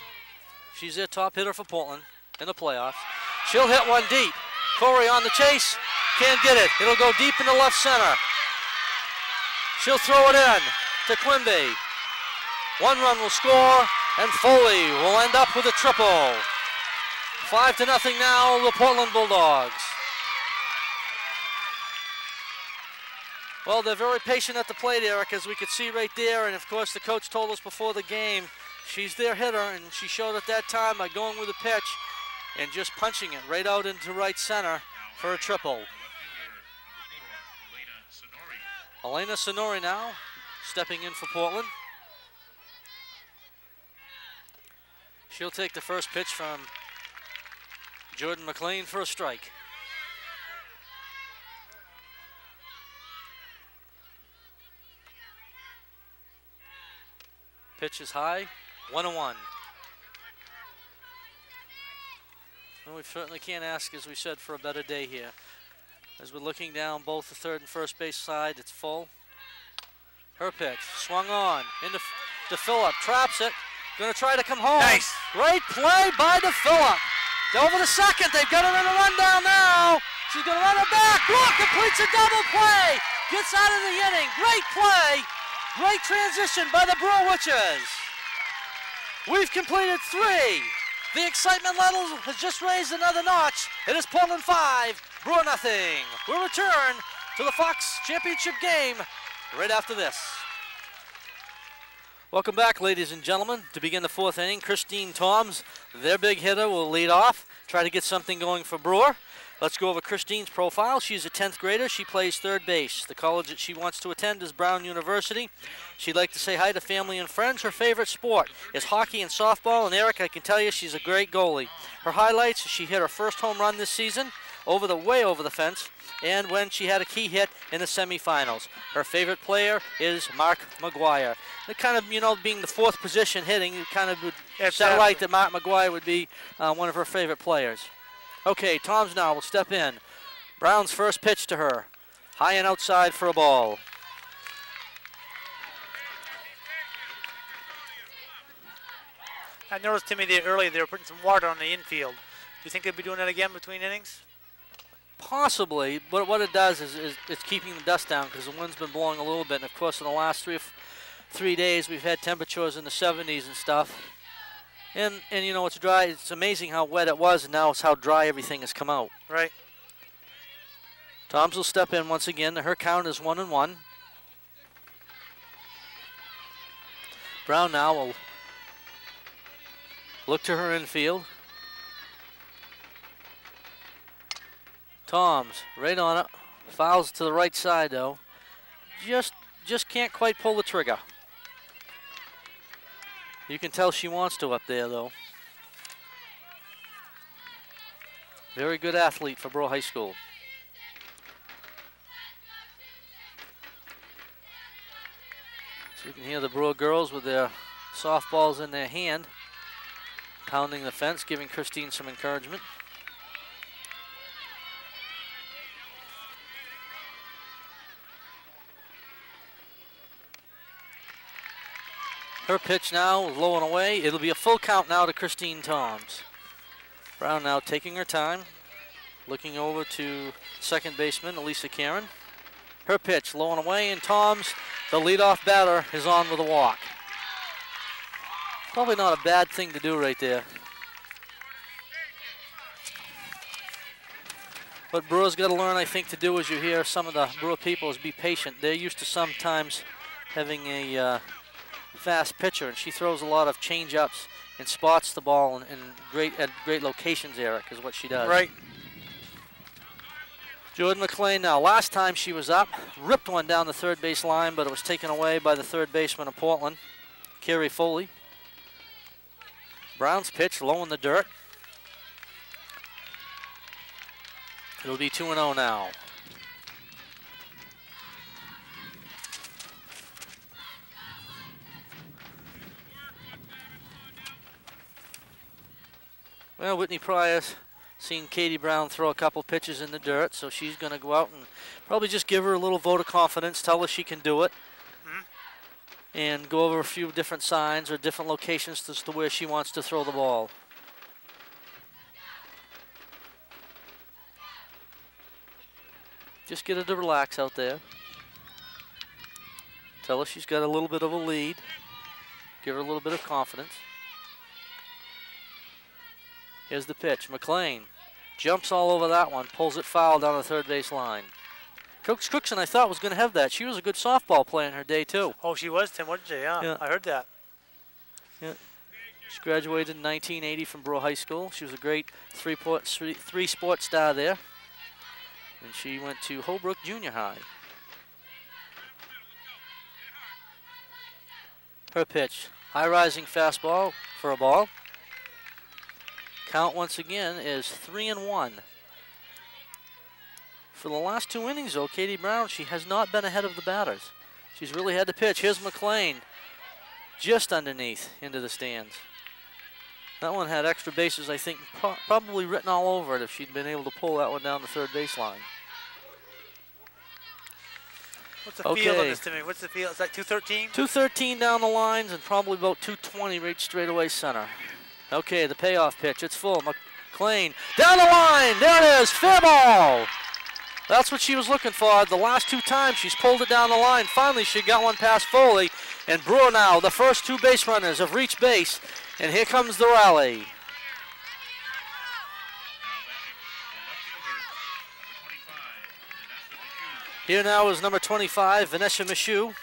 She's their top hitter for Portland in the playoffs. She'll hit one deep. Corey on the chase. Can't get it. It'll go deep into left center. She'll throw it in to Quimby. 1 run will score, and Foley will end up with a triple. 5-0 now, the Portland Bulldogs. Well, they're very patient at the plate, Eric, as we could see right there. And, of course, the coach told us before the game She's their hitter, and she showed at that time by going with a pitch and just punching it right out into right center for a triple. Elena Sonori now stepping in for Portland. She'll take the first pitch from Jordan McLean for a strike. Pitch is high, 1-1. And we certainly can't ask, as we said, for a better day here. As we're looking down both the third and first base side, it's full. Her pitch, swung on, into Phillip, traps it, gonna try to come home. Nice. Great play by Phillip. Over to second, they've got her in a rundown now. She's gonna run her back, look, completes a double play. Gets out of the inning, great play. Great transition by the Brewer Witches. We've completed 3. The excitement level has just raised another notch. It is Portland 5, Brewer nothing. We'll return to the Fox Championship game right after this. Welcome back, ladies and gentlemen. To begin the 4th inning, Christine Toms, their big hitter, will lead off, try to get something going for Brewer. Let's go over Christine's profile. She's a 10th grader. She plays third base. The college that she wants to attend is Brown University. She'd like to say hi to family and friends. Her favorite sport is hockey and softball. And Eric, I can tell you, she's a great goalie. Her highlights, she hit her first home run this season, way over the fence, and when she had a key hit in the semifinals. Her favorite player is Mark McGuire. It kind of, you know, being the 4th position hitting, it kind of would sound right that Mark McGuire would be one of her favorite players. Okay, Toms now will step in. Brown's first pitch to her. High and outside for a ball. I noticed, Timmy, that earlier they were putting some water on the infield. Do you think they'll be doing that again between innings? Possibly, but what it does is it's keeping the dust down because the wind's been blowing a little bit. And of course, in the last 3 days, we've had temperatures in the 70s and stuff. And you know, it's dry. It's amazing how wet it was, and now it's how dry everything has come out. Right. Toms will step in once again. Her count is 1-1. Brown now will look to her infield. Toms right on it. Fouls to the right side though. Just can't quite pull the trigger. You can tell she wants to up there though. Very good athlete for Brewer High School. So you can hear the Brewer girls with their softballs in their hand, pounding the fence, giving Christine some encouragement. Her pitch now, low and away. It'll be a full count now to Christine Toms. Brown now taking her time, looking over to second baseman Elisa Karen. Her pitch, low and away, and Toms, the leadoff batter, is on with a walk. Probably not a bad thing to do right there. What Brewer's got to learn, I think, to do, as you hear some of the Brewer people, is be patient. They're used to sometimes having a fast pitcher, and she throws a lot of change-ups and spots the ball at great locations, Eric, is what she does. Right. Jordan McLean now. Last time she was up, ripped one down the third base line, but it was taken away by the third baseman of Portland, Carrie Foley. Brown's pitch low in the dirt. It'll be 2-0 now. Well, Whitney Pryor's seen Katie Brown throw a couple pitches in the dirt, so she's going to go out and probably just give her a little vote of confidence, tell her she can do it, and go over a few different signs or different locations as to where she wants to throw the ball. Just get her to relax out there. Tell her she's got a little bit of a lead. Give her a little bit of confidence. Here's the pitch. McLean jumps all over that one, pulls it foul down the third base line. Coach Cookson, I thought, was going to have that. She was a good softball player in her day, too. Oh, she was, Tim, wasn't she? Yeah, I heard that. Yeah. She graduated in 1980 from Brewer High School. She was a great three-sport star there. And she went to Holbrook Junior High. Her pitch, high-rising fastball for a ball. Count once again is 3-1. For the last 2 innings, though, Katie Brown, she has not been ahead of the batters. She's really had to pitch. Here's McLean, just underneath into the stands. That one had extra bases, I think, probably written all over it if she'd been able to pull that one down the third baseline. What's the field on this to me? What's the field? Is that 213? 213 down the lines and probably about 220 right straightaway center. Okay, the payoff pitch. It's full. McLean down the line. There it is. Fair ball. That's what she was looking for. The last 2 times she's pulled it down the line. Finally, she got one past Foley. And Brewer now, the first 2 base runners have reached base. And here comes the rally. Here now is number 25, Vanessa Michoud.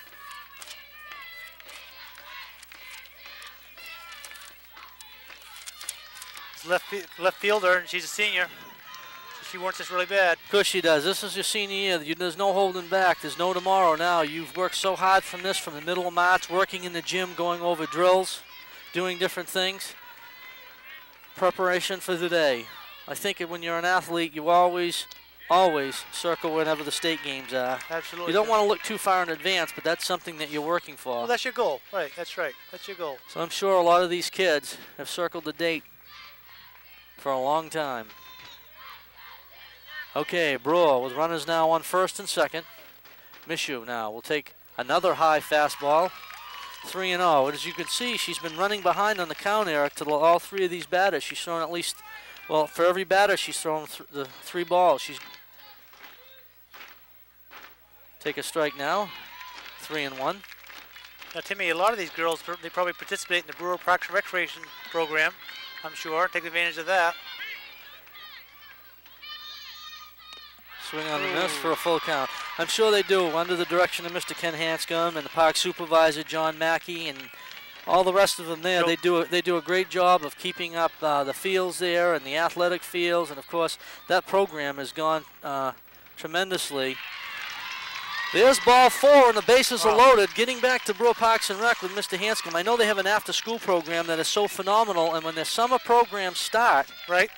Left fielder, and she's a senior. So she wants this really bad. Of course she does. This is your senior year. There's no holding back. There's no tomorrow now. You've worked so hard from the middle of March, working in the gym, going over drills, doing different things. Preparation for the day. I think when you're an athlete, you always circle whenever the state games are. Absolutely. You don't want to look too far in advance, but that's something that you're working for. Well, that's your goal. Right, that's right. That's your goal. So I'm sure a lot of these kids have circled the date for a long time. Okay, Brewer with runners now on first and second. Michoud now will take another high fastball. 3-0. And as you can see, she's been running behind on the count, Eric, to all 3 of these batters. She's thrown at least, well, for every batter, she's thrown the 3 balls. She's take a strike now. 3-1. Now, Timmy, a lot of these girls, they probably participate in the Brewer Parks and Recreation program, I'm sure. Take advantage of that. Swing on the miss for a full count. I'm sure they do, under the direction of Mr. Ken Hanscom and the park supervisor, John Mackey, and all the rest of them there. They do a great job of keeping up the fields there and the athletic fields, and of course that program has gone tremendously. There's ball 4 and the bases are loaded. Getting back to Brewer Parks and Rec with Mr. Hanscom. I know they have an after-school program that is so phenomenal, and when their summer programs start, right,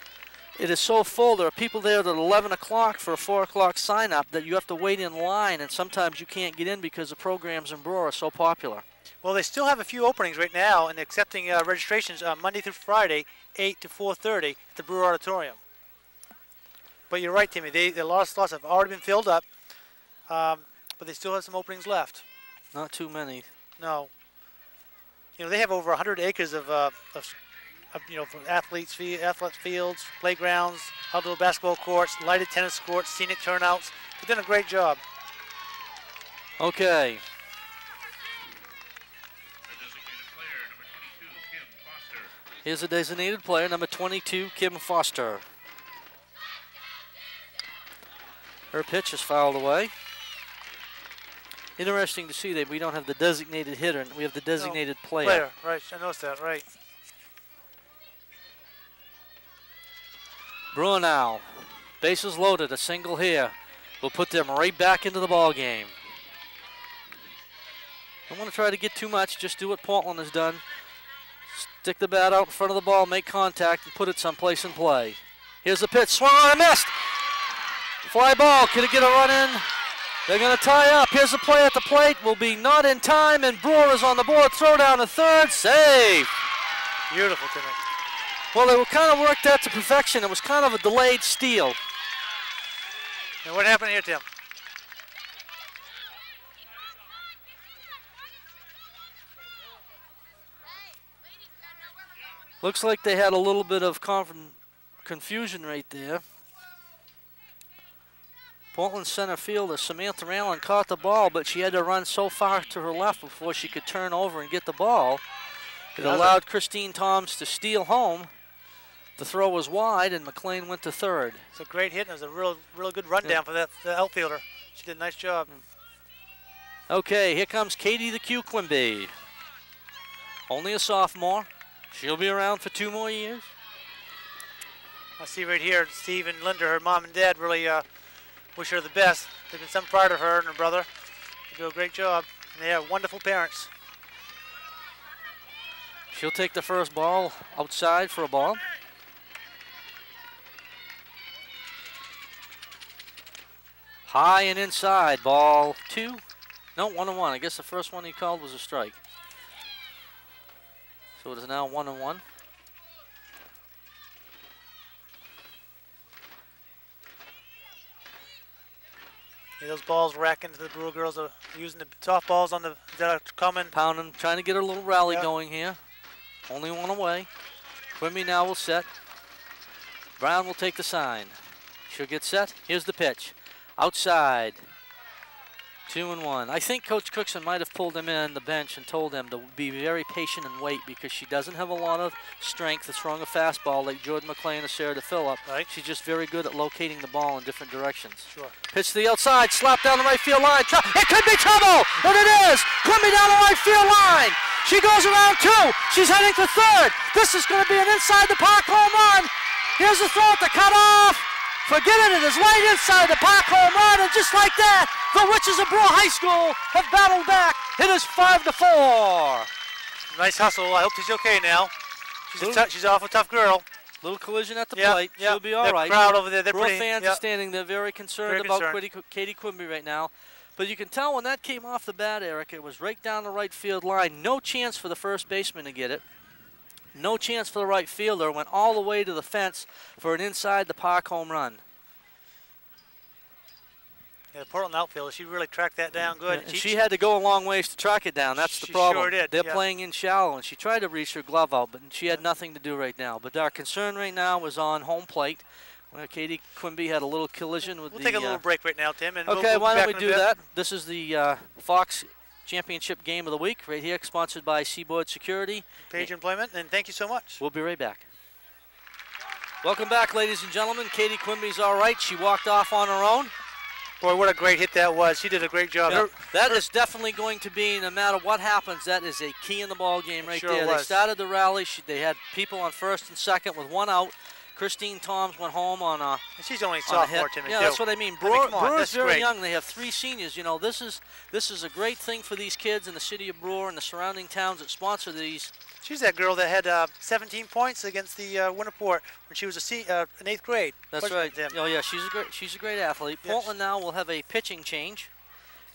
it is so full. There are people there at 11 o'clock for a 4 o'clock sign-up that you have to wait in line, and sometimes you can't get in because the programs in Brewer are so popular. Well, they still have a few openings right now and accepting registrations Monday through Friday, 8 to 4:30 at the Brewer Auditorium. But you're right, Timmy. A lot of slots have already been filled up, but they still have some openings left. Not too many. No. You know, they have over 100 acres of you know, for athletes fields, playgrounds, outdoor basketball courts, lighted tennis courts, scenic turnouts. They've done a great job. Okay. Here's a designated player, number 22, Kim Foster. Her pitch is fouled away. Interesting to see that we don't have the designated hitter, and we have the designated player. Right, I noticed that, right. Brewer now, bases loaded, a single here. Will put them right back into the ball game. Don't want to try to get too much, just do what Portland has done. Stick the bat out in front of the ball, make contact, and put it someplace in play. Here's the pitch, swung on and missed. Fly ball, could it get a run in? They're going to tie up. Here's the play at the plate, will be not in time, and Brewer is on the board. Throw down to third, safe. Beautiful, Timmy. Well, they were kind of worked that to perfection. It was kind of a delayed steal. And what happened here, Tim? Looks like they had a little bit of confusion right there. Portland center fielder Samantha Allen caught the ball, but she had to run so far to her left before she could turn over and get the ball. It allowed Christine Toms to steal home. The throw was wide, and McLean went to third. It's a great hit, and it was a real good rundown for that outfielder. She did a nice job. Okay, here comes Katie the Q Quimby. Only a sophomore. She'll be around for 2 more years. I see right here, Steve and Linda, her mom and dad, really wish her the best. They've been some part of her and her brother. They do a great job. And they have wonderful parents. She'll take the first ball outside for a ball. High and inside, ball 2. No, 1-1. I guess the first one he called was a strike. So it is now 1-1. Yeah, those balls rack into the Brewer girls are using the soft balls on the that are coming. Pounding, trying to get a little rally going here. Only one away. Quimby now will set. Brown will take the sign. She'll get set. Here's the pitch. Outside. 2-1. I think Coach Cookson might have pulled him in the bench and told him to be very patient and wait because she doesn't have a lot of strength to throw a fastball like Jordan McLean or Sarah DePhillip. Right. She's just very good at locating the ball in different directions. Sure. Pitch to the outside, slap down the right field line. It could be trouble, and it is. Quimby down the right field line. She goes around 2. She's heading to third. This is going to be an inside the park home run. Here's the throw at the cutoff. Forget it, it is right inside the park home run, and just like that, the Witches of Brewer High School have battled back. It is 5-4. Nice hustle. I hope she's okay now. She's an awful tough girl. Little collision at the plate. She'll be all right. The crowd over there, they're Brewer pretty. fans are standing there very concerned about Katie Quimby right now. But you can tell when that came off the bat, Eric, it was right down the right field line. No chance for the first baseman to get it. No chance for the right fielder. Went all the way to the fence for an inside the park home run. Yeah, the Portland outfielder, she really tracked that down good. And she had to go a long ways to track it down. That's the problem. Sure did. They're playing in shallow, and she tried to reach her glove out, but she had nothing to do right now. But our concern right now was on home plate. Katie Quimby had a little collision with We'll take a little break right now, Tim. And okay, we'll why don't we do that? This is the Fox Championship Game of the Week right here, sponsored by Seaboard Security. Page Employment, and thank you so much. We'll be right back. Welcome back, ladies and gentlemen. Katie Quimby's all right. She walked off on her own. Boy, what a great hit that was. She did a great job. That is definitely going to be, no matter what happens, that is a key in the ball game right there. They started the rally. They had people on first and second with 1 out. Christine Toms went home on a. She's only sophomore, Timmy. Yeah, that's what I mean. Brewer's very young. They have 3 seniors. You know, this is a great thing for these kids in the city of Brewer and the surrounding towns that sponsor these. She's that girl that had 17 points against the Winterport when she was in 8th grade. That's right. Oh yeah, she's a great athlete. Yes. Portland now will have a pitching change.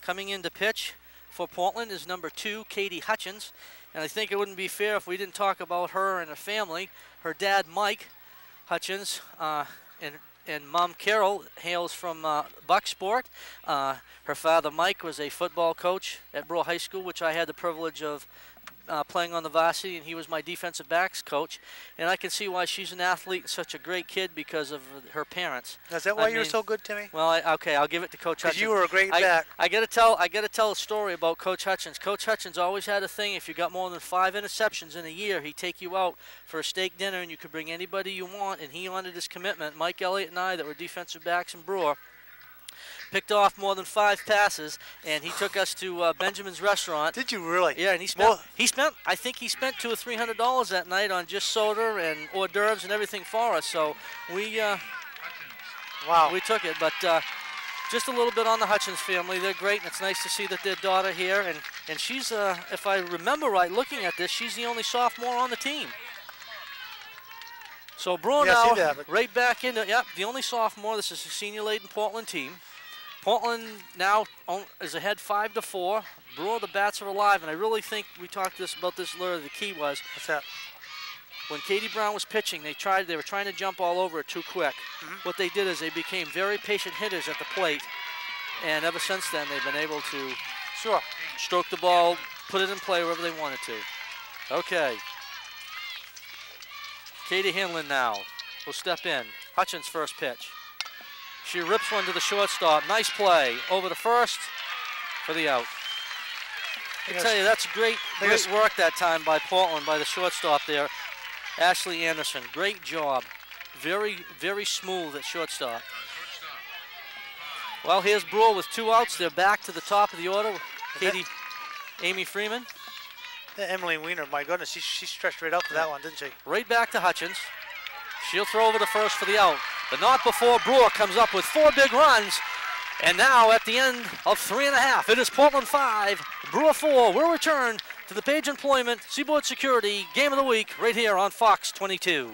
Coming in to pitch for Portland is number 2, Katie Hutchins, and I think it wouldn't be fair if we didn't talk about her and her family. Her dad, Mike Hutchins, and Mom Carol hails from Bucksport. Her father, Mike, was a football coach at Brewer High School, which I had the privilege of playing on the varsity, and he was my defensive backs coach. And I can see why she's an athlete and such a great kid because of her parents. Is that why you were so good, Timmy? Well, okay, I'll give it to Coach Hutchins. Because you were a great back. I got to tell a story about Coach Hutchins. Coach Hutchins always had a thing. If you got more than 5 interceptions in a year, he'd take you out for a steak dinner, and you could bring anybody you want. And he honored his commitment. Mike Elliott and I, that were defensive backs in Brewer, picked off more than 5 passes, and he took us to Benjamin's restaurant. Did you really? Yeah, and I think he spent $200 or $300 that night on just soda and hors d'oeuvres and everything for us. So we took it. But just a little bit on the Hutchins family. They're great, and it's nice to see that their daughter here. And she's, if I remember right, looking at this, she's the only sophomore on the team. So Brewer now right back into, the only sophomore. This is a senior-laden Portland team. Portland now is ahead 5-4. Brewer, the bats are alive, and I really think we talked about this earlier. The key was when Katie Brown was pitching, they were trying to jump all over it too quick. What they did is they became very patient hitters at the plate, and ever since then they've been able to stroke the ball, put it in play wherever they wanted to. Okay. Katie Hinlin now will step in. Hutchins' first pitch. She rips one to the shortstop. Nice play over the first for the out. I tell you, that's great work that time by Portland, by the shortstop there, Ashley Anderson. Great job. Very, very smooth at shortstop. Well, here's Brewer with 2 outs. They're back to the top of the order. Amy Freeman. Emily Weiner, my goodness, she stretched right out for that one, didn't she? Right back to Hutchins. She'll throw over to first for the out. But not before Brewer comes up with 4 big runs. And now at the end of 3.5, it is Portland 5, Brewer 4. We'll return to the Page Employment Seaboard Security Game of the Week right here on Fox 22.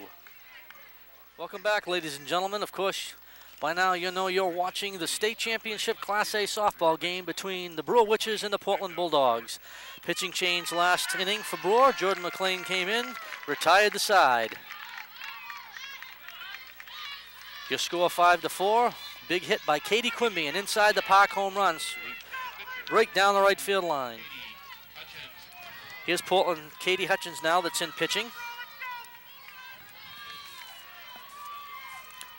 Welcome back, ladies and gentlemen. Of course, by now you know you're watching the state championship Class A softball game between the Brewer Witches and the Portland Bulldogs. Pitching change last inning for Brewer. Jordan McLean came in, retired the side. Your score 5-4. Big hit by Katie Quimby, and inside the park home runs. Right down the right field line. Here's Portland, Katie Hutchins now that's in pitching.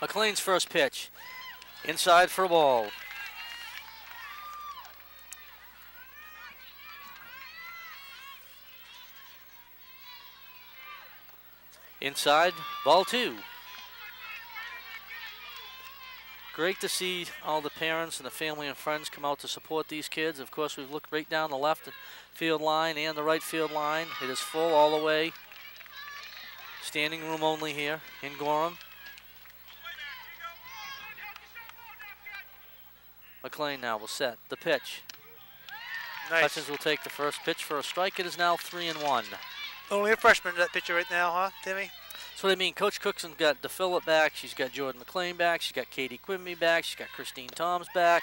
McLean's first pitch. Inside for a ball. Inside, ball 2. Great to see all the parents and the family and friends come out to support these kids. Of course, we've looked right down the left field line and the right field line. It is full all the way. Standing room only here in Gorham. McLean now will set the pitch. Nice. Hutchins will take the first pitch for a strike. It is now 3-1. Only a freshman, that pitcher right now, huh, Timmy? That's what I mean. Coach Cookson got DePhillip back. She's got Jordan McLean back. She's got Katie Quimby back. She's got Christine Toms back.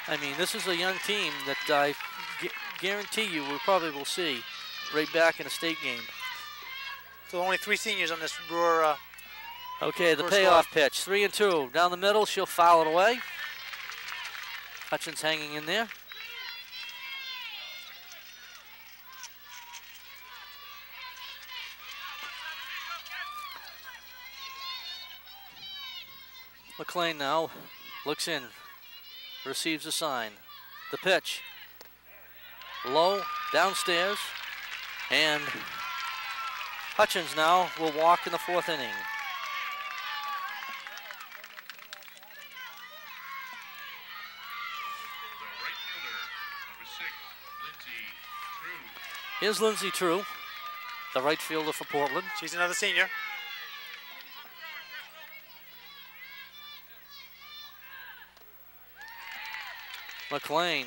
I mean, this is a young team that I guarantee you we probably will see right back in a state game. So only 3 seniors on this Brewer. Okay, the Brewer payoff squad. pitch. 3-2. Down the middle, she'll foul it away. Hutchins hanging in there. McLean now looks in, receives a sign. The pitch, low, downstairs, and Hutchins now will walk in the 4th inning. The right fielder, number 6, Lindsay True. Here's Lindsay True, the right fielder for Portland. She's another senior. McLean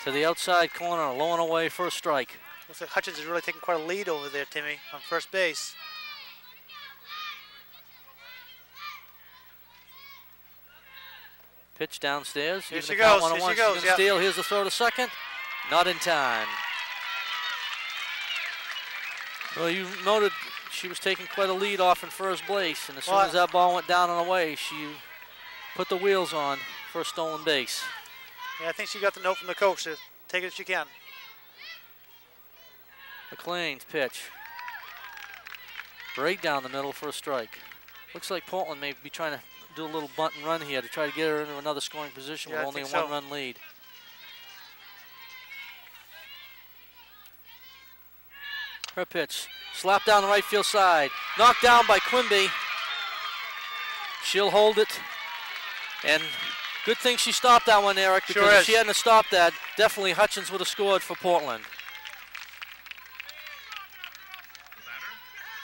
to the outside corner, low and away for a strike. Looks like Hutchins is really taking quite a lead over there, Timmy, on first base. Pitch downstairs. Here Even she the count goes, 1-1. here she She's goes, gonna yeah. steal. Here's the throw to second. Not in time. Well, you noted she was taking quite a lead off in first base, and as soon as that ball went down and away, she put the wheels on for a stolen base. Yeah, I think she got the note from the coach to take it if she can. McLean's pitch. Right down the middle for a strike. Looks like Portland may be trying to do a little bunt and run here to try to get her into another scoring position Yeah, with I only a think so. 1-run lead. Her pitch, slapped down the right field side. Knocked down by Quimby. She'll hold it. And good thing she stopped that one, Eric, because Sure if is. she hadn't stopped that, definitely Hutchins would have scored for Portland. The batter,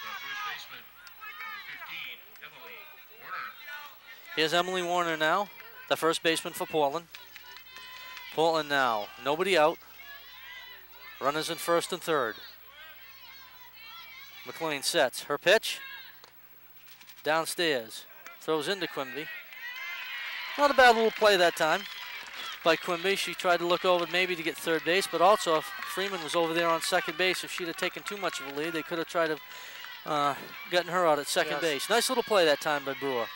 the first baseman, number 15, Emily Warner. Here's Emily Warner now, the first baseman for Portland. Portland now, nobody out. Runners in first and third. McLean sets. Her pitch. Downstairs. Throws into Quimby. Not a bad little play that time by Quimby. She tried to look over maybe to get third base, but also if Freeman was over there on second base, if she'd have taken too much of a lead, they could have tried to gotten her out at second base. Nice little play that time by Brewer.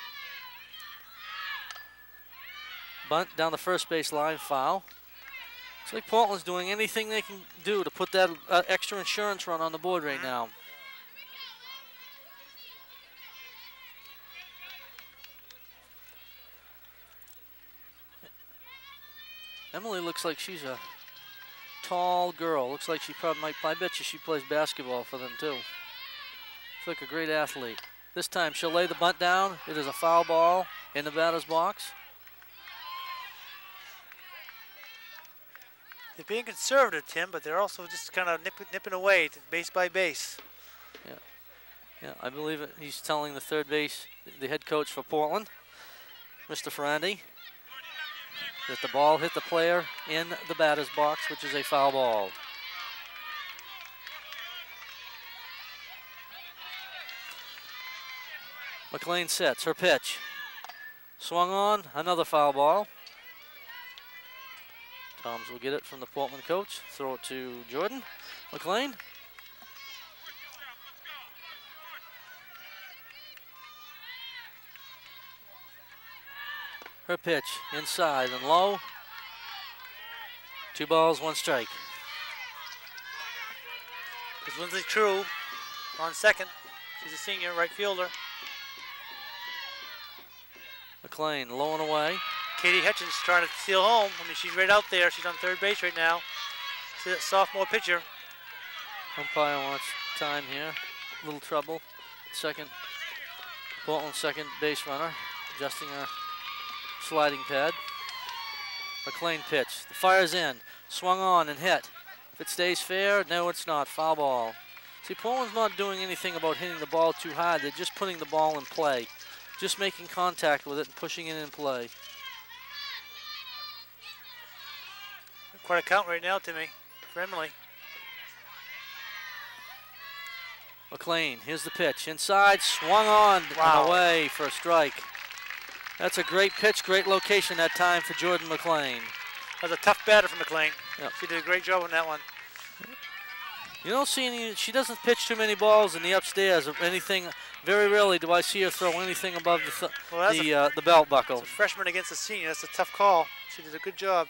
Bunt down the first base line, foul. It's like Portland's doing anything they can do to put that extra insurance run on the board right now. Emily looks like she's a tall girl. Looks like she probably might, I bet you she plays basketball for them too. Looks like a great athlete. This time she'll lay the bunt down. It is a foul ball in the batter's box. They're being conservative, Tim, but they're also just kind of nipping away to base by base. Yeah, I believe it. He's telling the third base, the head coach for Portland, Mr. Ferrandi, that the ball hit the player in the batter's box, which is a foul ball. McLean sets her pitch. Swung on, another foul ball. Toms will get it from the Portland coach. Throw it to Jordan. McLean. Her pitch inside and low. 2 balls, 1 strike. There's Lindsay True on second. She's a senior right fielder. McLean low and away. Katie Hutchins trying to steal home. I mean, she's right out there. She's on third base right now. She's a sophomore pitcher. Umpire wants time here. A little trouble. Second, Portland second base runner, adjusting her sliding pad. McLean pitch. The fire's in. Swung on and hit. If it stays fair, no, it's not. Foul ball. See, Portland's not doing anything about hitting the ball too hard. They're just putting the ball in play. Just making contact with it and pushing it in play. Quite a count right now, Timmy, for Emily. McLean, here's the pitch. Inside, swung on and away for a strike. That's a great pitch, great location that time for Jordan McLean. That was a tough batter for McLean. Yep. She did a great job on that one. You don't see any, she doesn't pitch too many balls in the upstairs or anything. Very rarely do I see her throw anything above the belt buckle. It's a freshman against a senior. That's a tough call. She did a good job.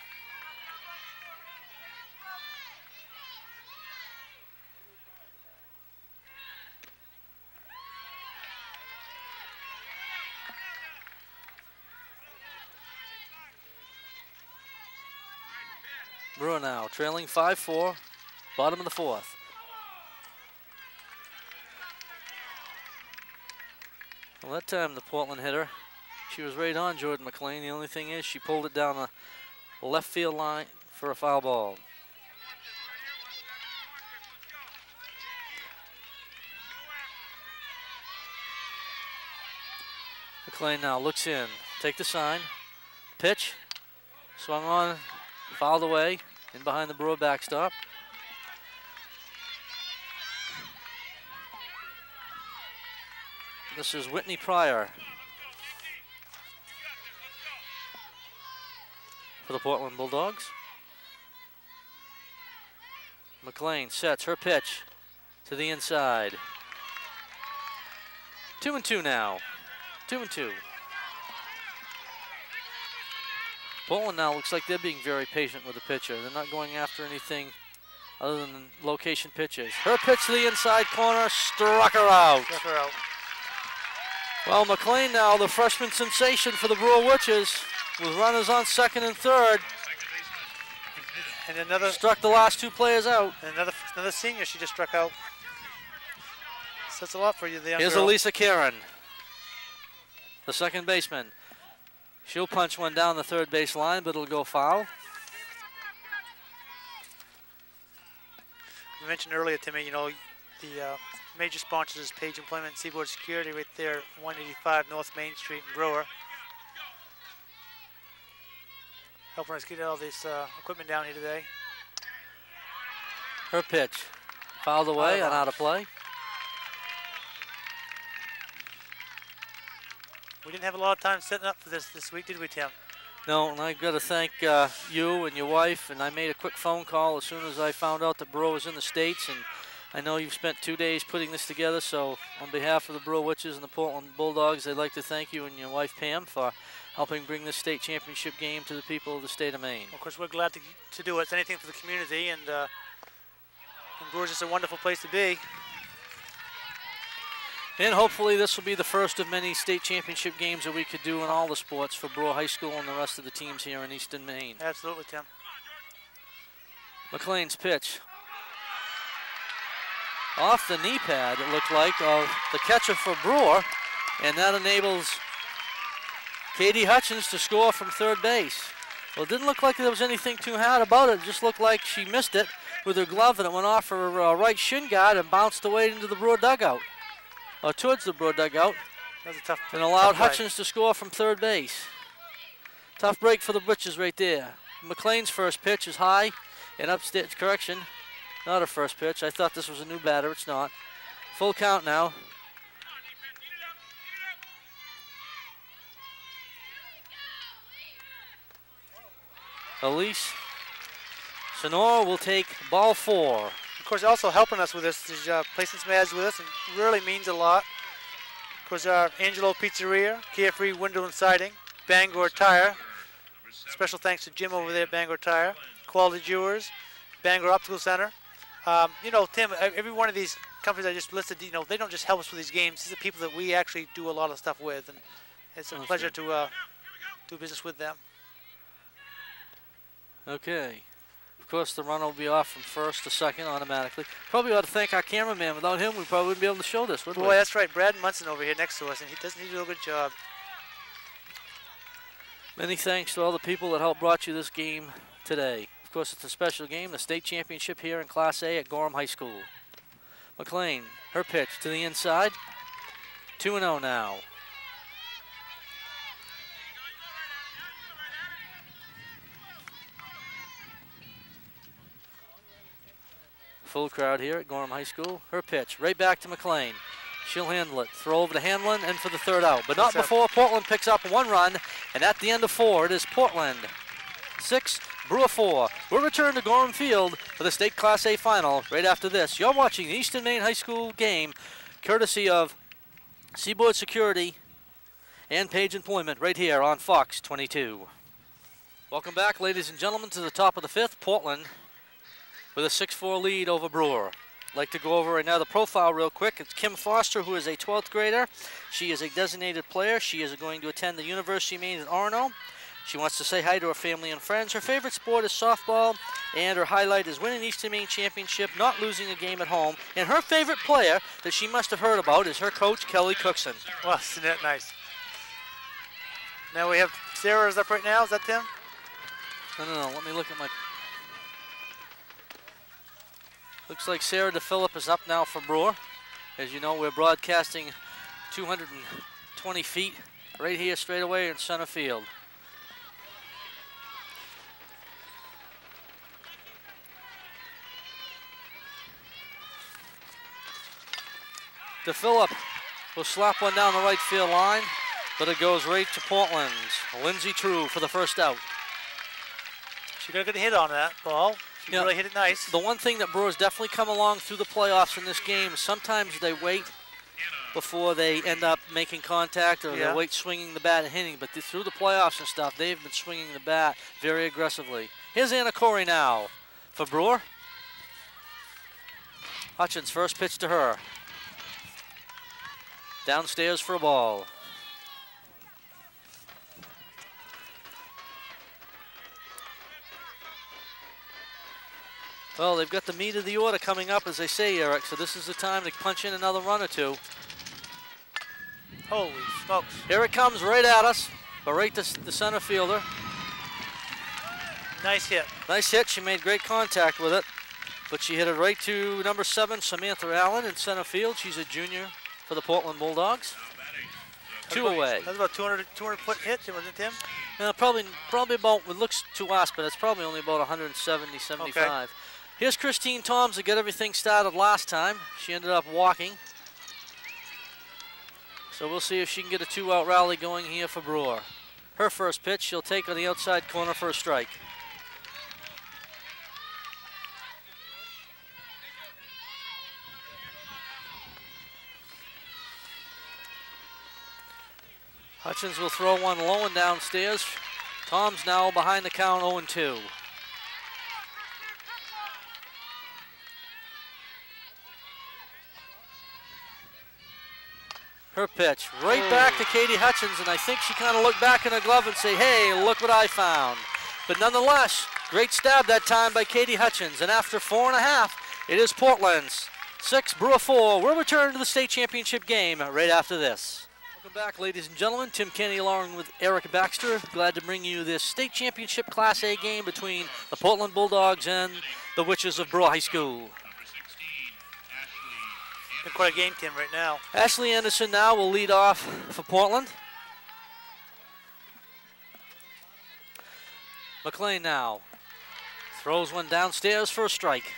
Brewer now trailing 5-4, bottom of the 4th. Well, that time the Portland hitter, she was right on Jordan McLean. The only thing is she pulled it down the left field line for a foul ball. McLean now looks in, take the sign, pitch, swung on, fouled away, in behind the Brewer backstop. This is Whitney Pryor for the Portland Bulldogs. McLean sets her pitch to the inside. 2-2 now. 2-2. Portland now looks like they're being very patient with the pitcher. They're not going after anything other than location pitches. Her pitch to the inside corner, struck her out. Well, McLean now, the freshman sensation for the Brewer Witches, with runners on second and third. And another struck the last 2 players out. And another senior she just struck out. So that's a lot for you, the young Here's girl. Elisa Karen, the second baseman. She'll punch one down the third base line, but it'll go foul. You mentioned earlier, Timmy, you know, the major sponsors is Page Employment and Seaboard Security right there, 185 North Main Street in Brewer. Helping us get all this equipment down here today. Her pitch, fouled away and out of play. We didn't have a lot of time setting up for this week, did we, Tim? No, and I've got to thank you and your wife, and I made a quick phone call as soon as I found out that Brewer was in the States, and I know you've spent 2 days putting this together, so on behalf of the Brewer Witches and the Portland Bulldogs, I'd like to thank you and your wife, Pam, for helping bring this state championship game to the people of the state of Maine. Of course, we're glad to do it. It's anything for the community, and Brewer's just a wonderful place to be. And hopefully this will be the first of many state championship games that we could do in all the sports for Brewer High School and the rest of the teams here in Eastern Maine. Absolutely, Tim. McLean's pitch. Off the knee pad, it looked like, of the catcher for Brewer, and that enables Katie Hutchins to score from third base. Well, it didn't look like there was anything too hard about it. It just looked like she missed it with her glove, and it went off her right shin guard and bounced away into the Brewer dugout, or towards the Brewer dugout, That was a tough. and allowed tough play. Hutchins to score from third base. Tough break for the Britches right there. McLean's first pitch is high and upstairs. Correction, not her first pitch. I thought this was a new batter. It's not. Full count now. Elise Sonora will take ball 4. Of course, also helping us with this is placing some ads with us, and really means a lot. Of course, our Angelo Pizzeria, Carefree Window and Siding, Bangor Tire. Special thanks to Jim over there at Bangor Tire. Quality Jewelers, Bangor Optical Center. You know, Tim, every one of these companies I just listed, you know, they don't just help us with these games. These are people that we actually do a lot of stuff with, and it's a pleasure to do business with them. Okay. Of course, the run will be off from first to second automatically. Probably ought to thank our cameraman. Without him, we probably wouldn't be able to show this, would we? Boy, that's right. Brad Munson over here next to us, and he does do a good job. Many thanks to all the people that helped brought you this game today. Of course, it's a special game, the state championship here in Class A at Gorham High School. McLean, her pitch to the inside. 2-0 now. Full crowd here at Gorham High School. Her pitch right back to McLean. She'll handle it. Throw over to Hanlon and for the third out. But not before Portland picks up 1 run. And at the end of 4, it is Portland 6, Brewer 4. We'll return to Gorham Field for the state Class A final right after this. You're watching the Eastern Maine High School game courtesy of Seaboard Security and Page Employment right here on Fox 22. Welcome back, ladies and gentlemen, to the top of the 5th. Portland with a 6-4 lead over Brewer. I'd like to go over another profile real quick. It's Kim Foster, who is a 12th grader. She is a designated player. She is going to attend the University of Maine at Orono. She wants to say hi to her family and friends. Her favorite sport is softball, and her highlight is winning Eastern Maine Championship, not losing a game at home. And her favorite player that she must have heard about is her coach, Kelly Cookson. Well, isn't that nice? Now we have Sarah's up right now. Is that Tim? No. Let me look at my... Looks like Sarah DePhillip is up now for Brewer. As you know, we're broadcasting 220 feet right here straight away in center field. DePhillip will slap one down the right field line, but it goes right to Portland's Lindsay True for the first out. She got a good hit on that ball. She really hit it nice. The one thing that Brewers definitely come along through the playoffs in this game, sometimes they wait before they end up making contact, or they wait swinging the bat and hitting, but through the playoffs and stuff, they've been swinging the bat very aggressively. Here's Anna Corey now for Brewer. Hutchins, first pitch to her. Downstairs for a ball. Well, they've got the meat of the order coming up, as they say, Eric, so this is the time to punch in another run or two. Holy smokes. Here it comes right at us, but right to the center fielder. Nice hit. Nice hit. She made great contact with it, but she hit it right to number 7, Samantha Allen in center field. She's a junior for the Portland Bulldogs. 2 away. That's about 200 foot hit, wasn't it, Tim? Probably about, it looks to us, but it's probably only about 170, 75. Okay. Here's Christine Toms to get everything started last time. She ended up walking. So we'll see if she can get a 2-out rally going here for Brewer. Her first pitch, she'll take on the outside corner for a strike. Hutchins will throw one low and downstairs. Tom's now behind the count, 0-2. Her pitch right back to Katie Hutchins, and I think she kind of looked back in her glove and say, hey, look what I found. But nonetheless, great stab that time by Katie Hutchins, and after 4.5, it is Portland's 6, Brewer 4. We'll return to the state championship game right after this. Welcome back, ladies and gentlemen. Tim Kenny along with Eric Baxter. Glad to bring you this state championship Class A game between the Portland Bulldogs and the Witches of Brewer High School. Been quite a game, Tim, right now. Ashley Anderson now will lead off for Portland. McLean now throws one downstairs for a strike.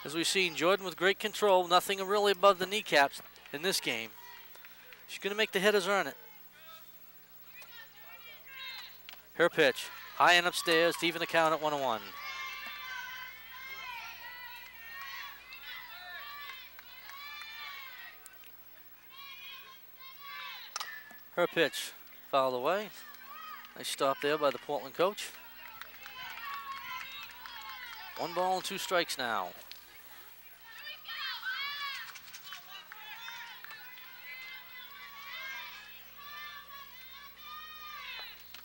As we've seen, Jordan with great control, nothing really above the kneecaps in this game. She's going to make the hitters earn it. Her pitch, high and upstairs to even the count at 1-1. Her pitch, fouled away. Nice stop there by the Portland coach. 1 ball and 2 strikes now.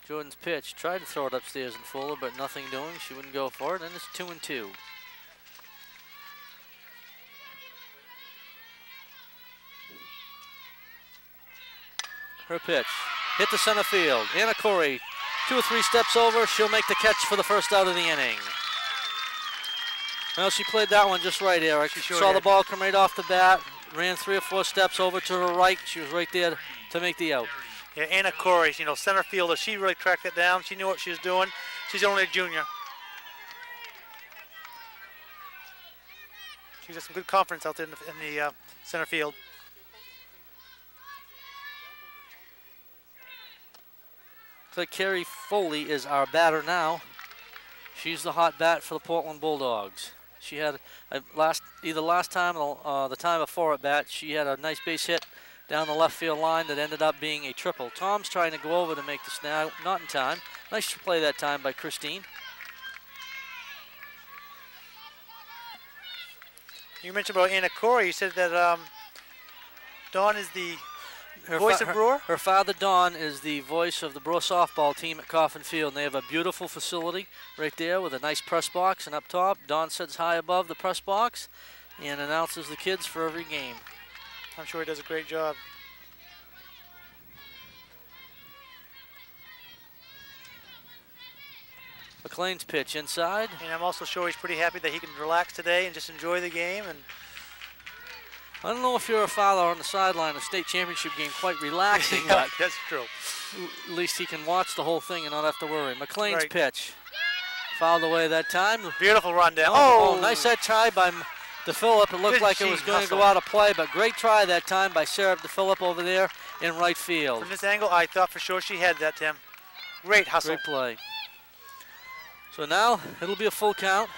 Jordan's pitch, tried to throw it upstairs and Fuller, but nothing doing. She wouldn't go for it, and it's 2-2. Her pitch, hit to center field. Anna Corey, 2 or 3 steps over. She'll make the catch for the first out of the inning. Well, she played that one just right, Eric. She sure saw did. the ball come right off the bat, ran 3 or 4 steps over to her right. She was right there to make the out. Yeah, Anna Corey, you know, center fielder, she really tracked it down. She knew what she was doing. She's only a junior. She's got some good confidence out there in the center field. Looks like Carrie Foley is our batter now. She's the hot bat for the Portland Bulldogs. She had either last time or the time before at bat, she had a nice base hit down the left field line that ended up being a triple. Tom's trying to go over to make the snag, not in time. Nice play that time by Christine. You mentioned about Anna Corey. You said that Dawn is the voice of Brewer? Her father, Don, is the voice of the Brewer softball team at Coffin Field. And they have a beautiful facility right there with a nice press box. And up top, Don sits high above the press box and announces the kids for every game. I'm sure he does a great job. McLean's pitch inside. And I'm also sure he's pretty happy that he can relax today and just enjoy the game. And I don't know if you're a father on the sideline of a state championship game quite relaxing, but that's true. At least he can watch the whole thing and not have to worry. McLean's Right. pitch. Fouled away that time. Beautiful rundown. Oh, nice that try by DePhillip. It looked Good like it was G going to hustle. go out of play, but great try that time by Sarah DePhillip over there in right field. From this angle, I thought for sure she had that, Tim. Great hustle. Great play. So now it'll be a full count.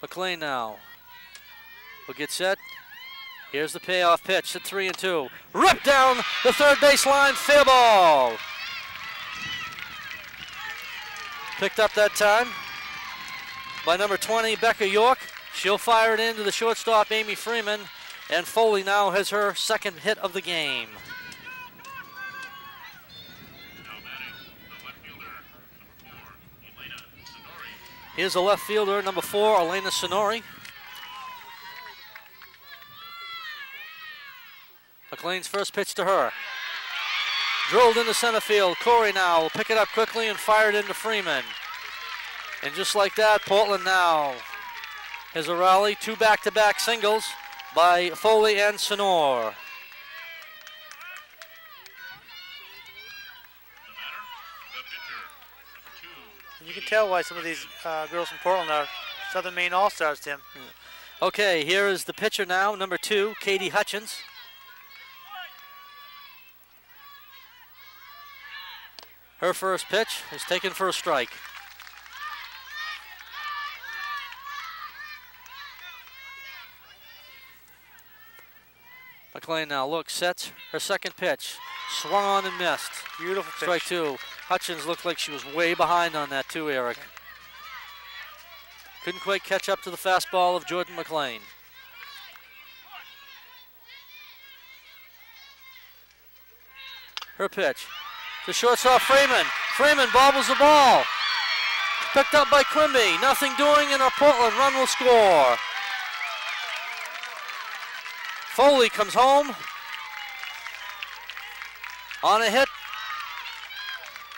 McLean now will get set. Here's the payoff pitch at 3-2. Ripped down the third baseline, fair ball. Picked up that time by number 20, Becca York. She'll fire it into the shortstop, Amy Freeman, and Foley now has her second hit of the game. Here's the left fielder, number 4, Elena Sonori. McLean's first pitch to her. Drilled into center field. Corey now will pick it up quickly and fire it into Freeman. And just like that, Portland now has a rally. 2 back-to-back singles by Foley and Sonor. And you can tell why some of these girls from Portland are Southern Maine All-Stars, Tim. Okay, here is the pitcher now, number 2, Katie Hutchins. Her first pitch is taken for a strike. McLean now looks, sets her second pitch. Swung on and missed. Beautiful pitch. Strike 2. Hutchins looked like she was way behind on that too, Eric. Couldn't quite catch up to the fastball of Jordan McLean. Her pitch to shortstop Freeman. Freeman bobbles the ball. Picked up by Quimby. Nothing doing, and our Portland run will score. Foley comes home on a hit.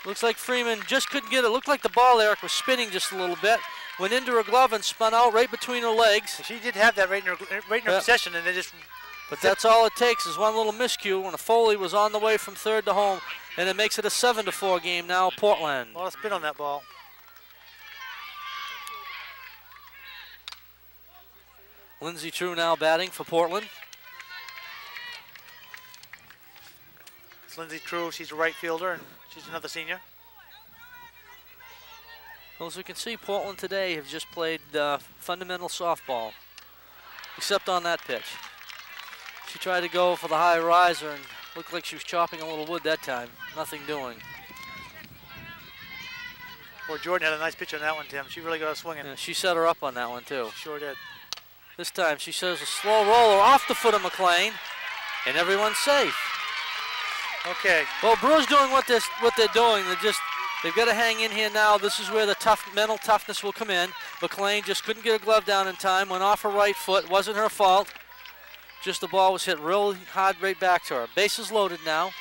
Looks like Freeman just couldn't get it. Looked like the ball, Eric, was spinning just a little bit. Went into her glove and spun out right between her legs. She did have that right in her possession, and they just... But that's all it takes is one little miscue when a Foley was on the way from third to home, and it makes it a 7-4 game now, Portland. A lot of spin on that ball. Lindsay True now batting for Portland. It's Lindsay True, she's a right fielder, and she's another senior. Well, as we can see, Portland today have just played fundamental softball, except on that pitch. She tried to go for the high riser and looked like she was chopping a little wood that time. Nothing doing. Boy, Jordan had a nice pitch on that one, Tim. She really got us swinging. Yeah, she set her up on that one, too. She sure did. This time she shows a slow roller off the foot of McLean, and everyone's safe. Okay. Well, Brewer's doing what they're doing. They've got to hang in here now. This is where the mental toughness will come in. McLean just couldn't get her glove down in time, went off her right foot. Wasn't her fault. Just the ball was hit real hard right back to her. Bases loaded now.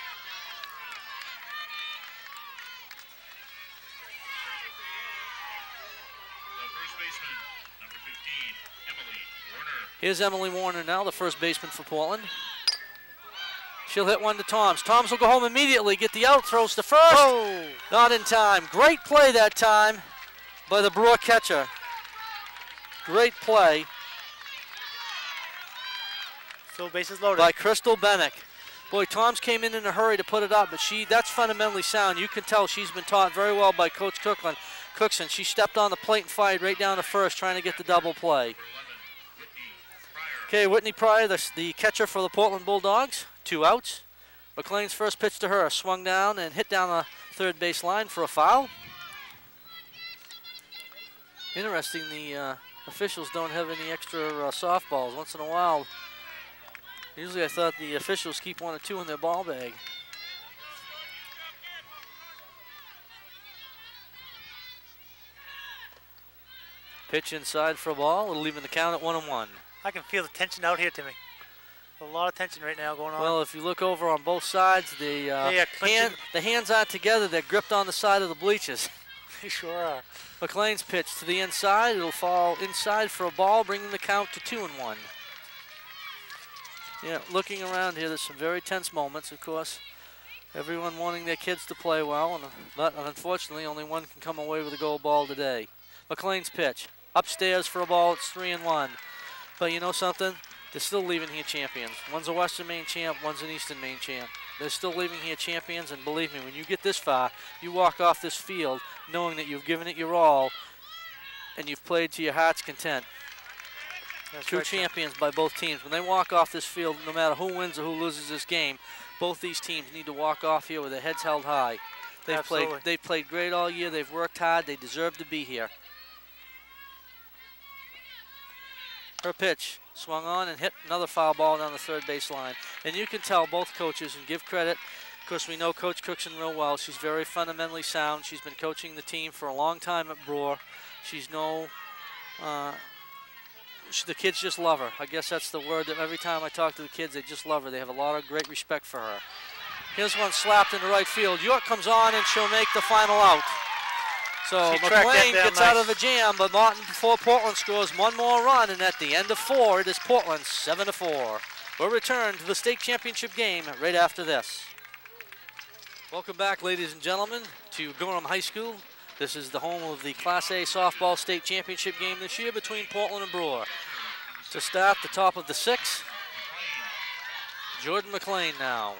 First baseman, number 15, Emily Warner. Here's Emily Warner now, the first baseman for Portland. She'll hit one to Toms. Toms will go home immediately, get the out, throws to first. Oh! Not in time. Great play that time by the Brewer catcher. Great play. Still bases loaded. By Crystal Bennick. Boy, Toms came in a hurry to put it up, but that's fundamentally sound. You can tell she's been taught very well by Coach Cookson. She stepped on the plate and fired right down to first, trying to get the double play. Okay, Whitney Pryor, the catcher for the Portland Bulldogs. 2 outs. McLean's first pitch to her, swung down and hit down the third base line for a foul. Interesting, the officials don't have any extra softballs. Once in a while, usually I thought the officials keep 1 or 2 in their ball bag. Pitch inside for a ball. It'll leave in the count at 1-1. I can feel the tension out here, Timmy. A lot of tension right now going on. Well, if you look over on both sides, the hands aren't together. They're gripped on the side of the bleachers. They sure are. McLean's pitch to the inside. It'll fall inside for a ball, bringing the count to 2-1. Yeah, looking around here, there's some very tense moments, of course. Everyone wanting their kids to play well, but unfortunately, only one can come away with a gold ball today. McLean's pitch. Upstairs for a ball. It's 3-1. But you know something? They're still leaving here champions. One's a Western Maine champ, one's an Eastern Maine champ. They're still leaving here champions, and believe me, when you get this far, you walk off this field knowing that you've given it your all and you've played to your heart's content. That's True right, champions by both teams. When they walk off this field, no matter who wins or who loses this game, both these teams need to walk off here with their heads held high. They've played great all year. They've worked hard. They deserve to be here. Her pitch swung on and hit another foul ball down the third base line. And you can tell both coaches, and give credit. Of course, we know Coach Cookson real well. She's very fundamentally sound. She's been coaching the team for a long time at Brewer. She's the kids just love her. I guess that's the word that every time I talk to the kids, they just love her. They have a lot of great respect for her. Here's one slapped into right field. York comes on and she'll make the final out. So McLean gets out of a jam, but before Portland scores one more run, and at the end of 4, it is Portland 7-4. We'll return to the state championship game right after this. Welcome back, ladies and gentlemen, to Gorham High School. This is the home of the Class A softball state championship game this year between Portland and Brewer. To start, the top of the 6, Jordan McLean now.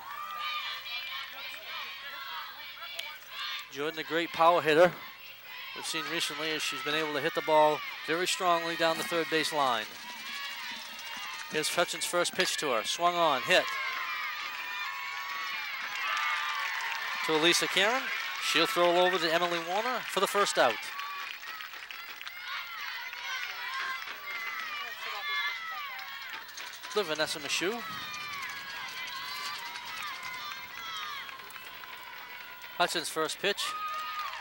Jordan, a great power hitter. We've seen recently as she's been able to hit the ball very strongly down the third base line. Here's Hutchins' first pitch to her. Swung on, hit. To Elisa Karen. She'll throw over to Emily Warner for the first out. To Vanessa Michoud. Hutchins' first pitch.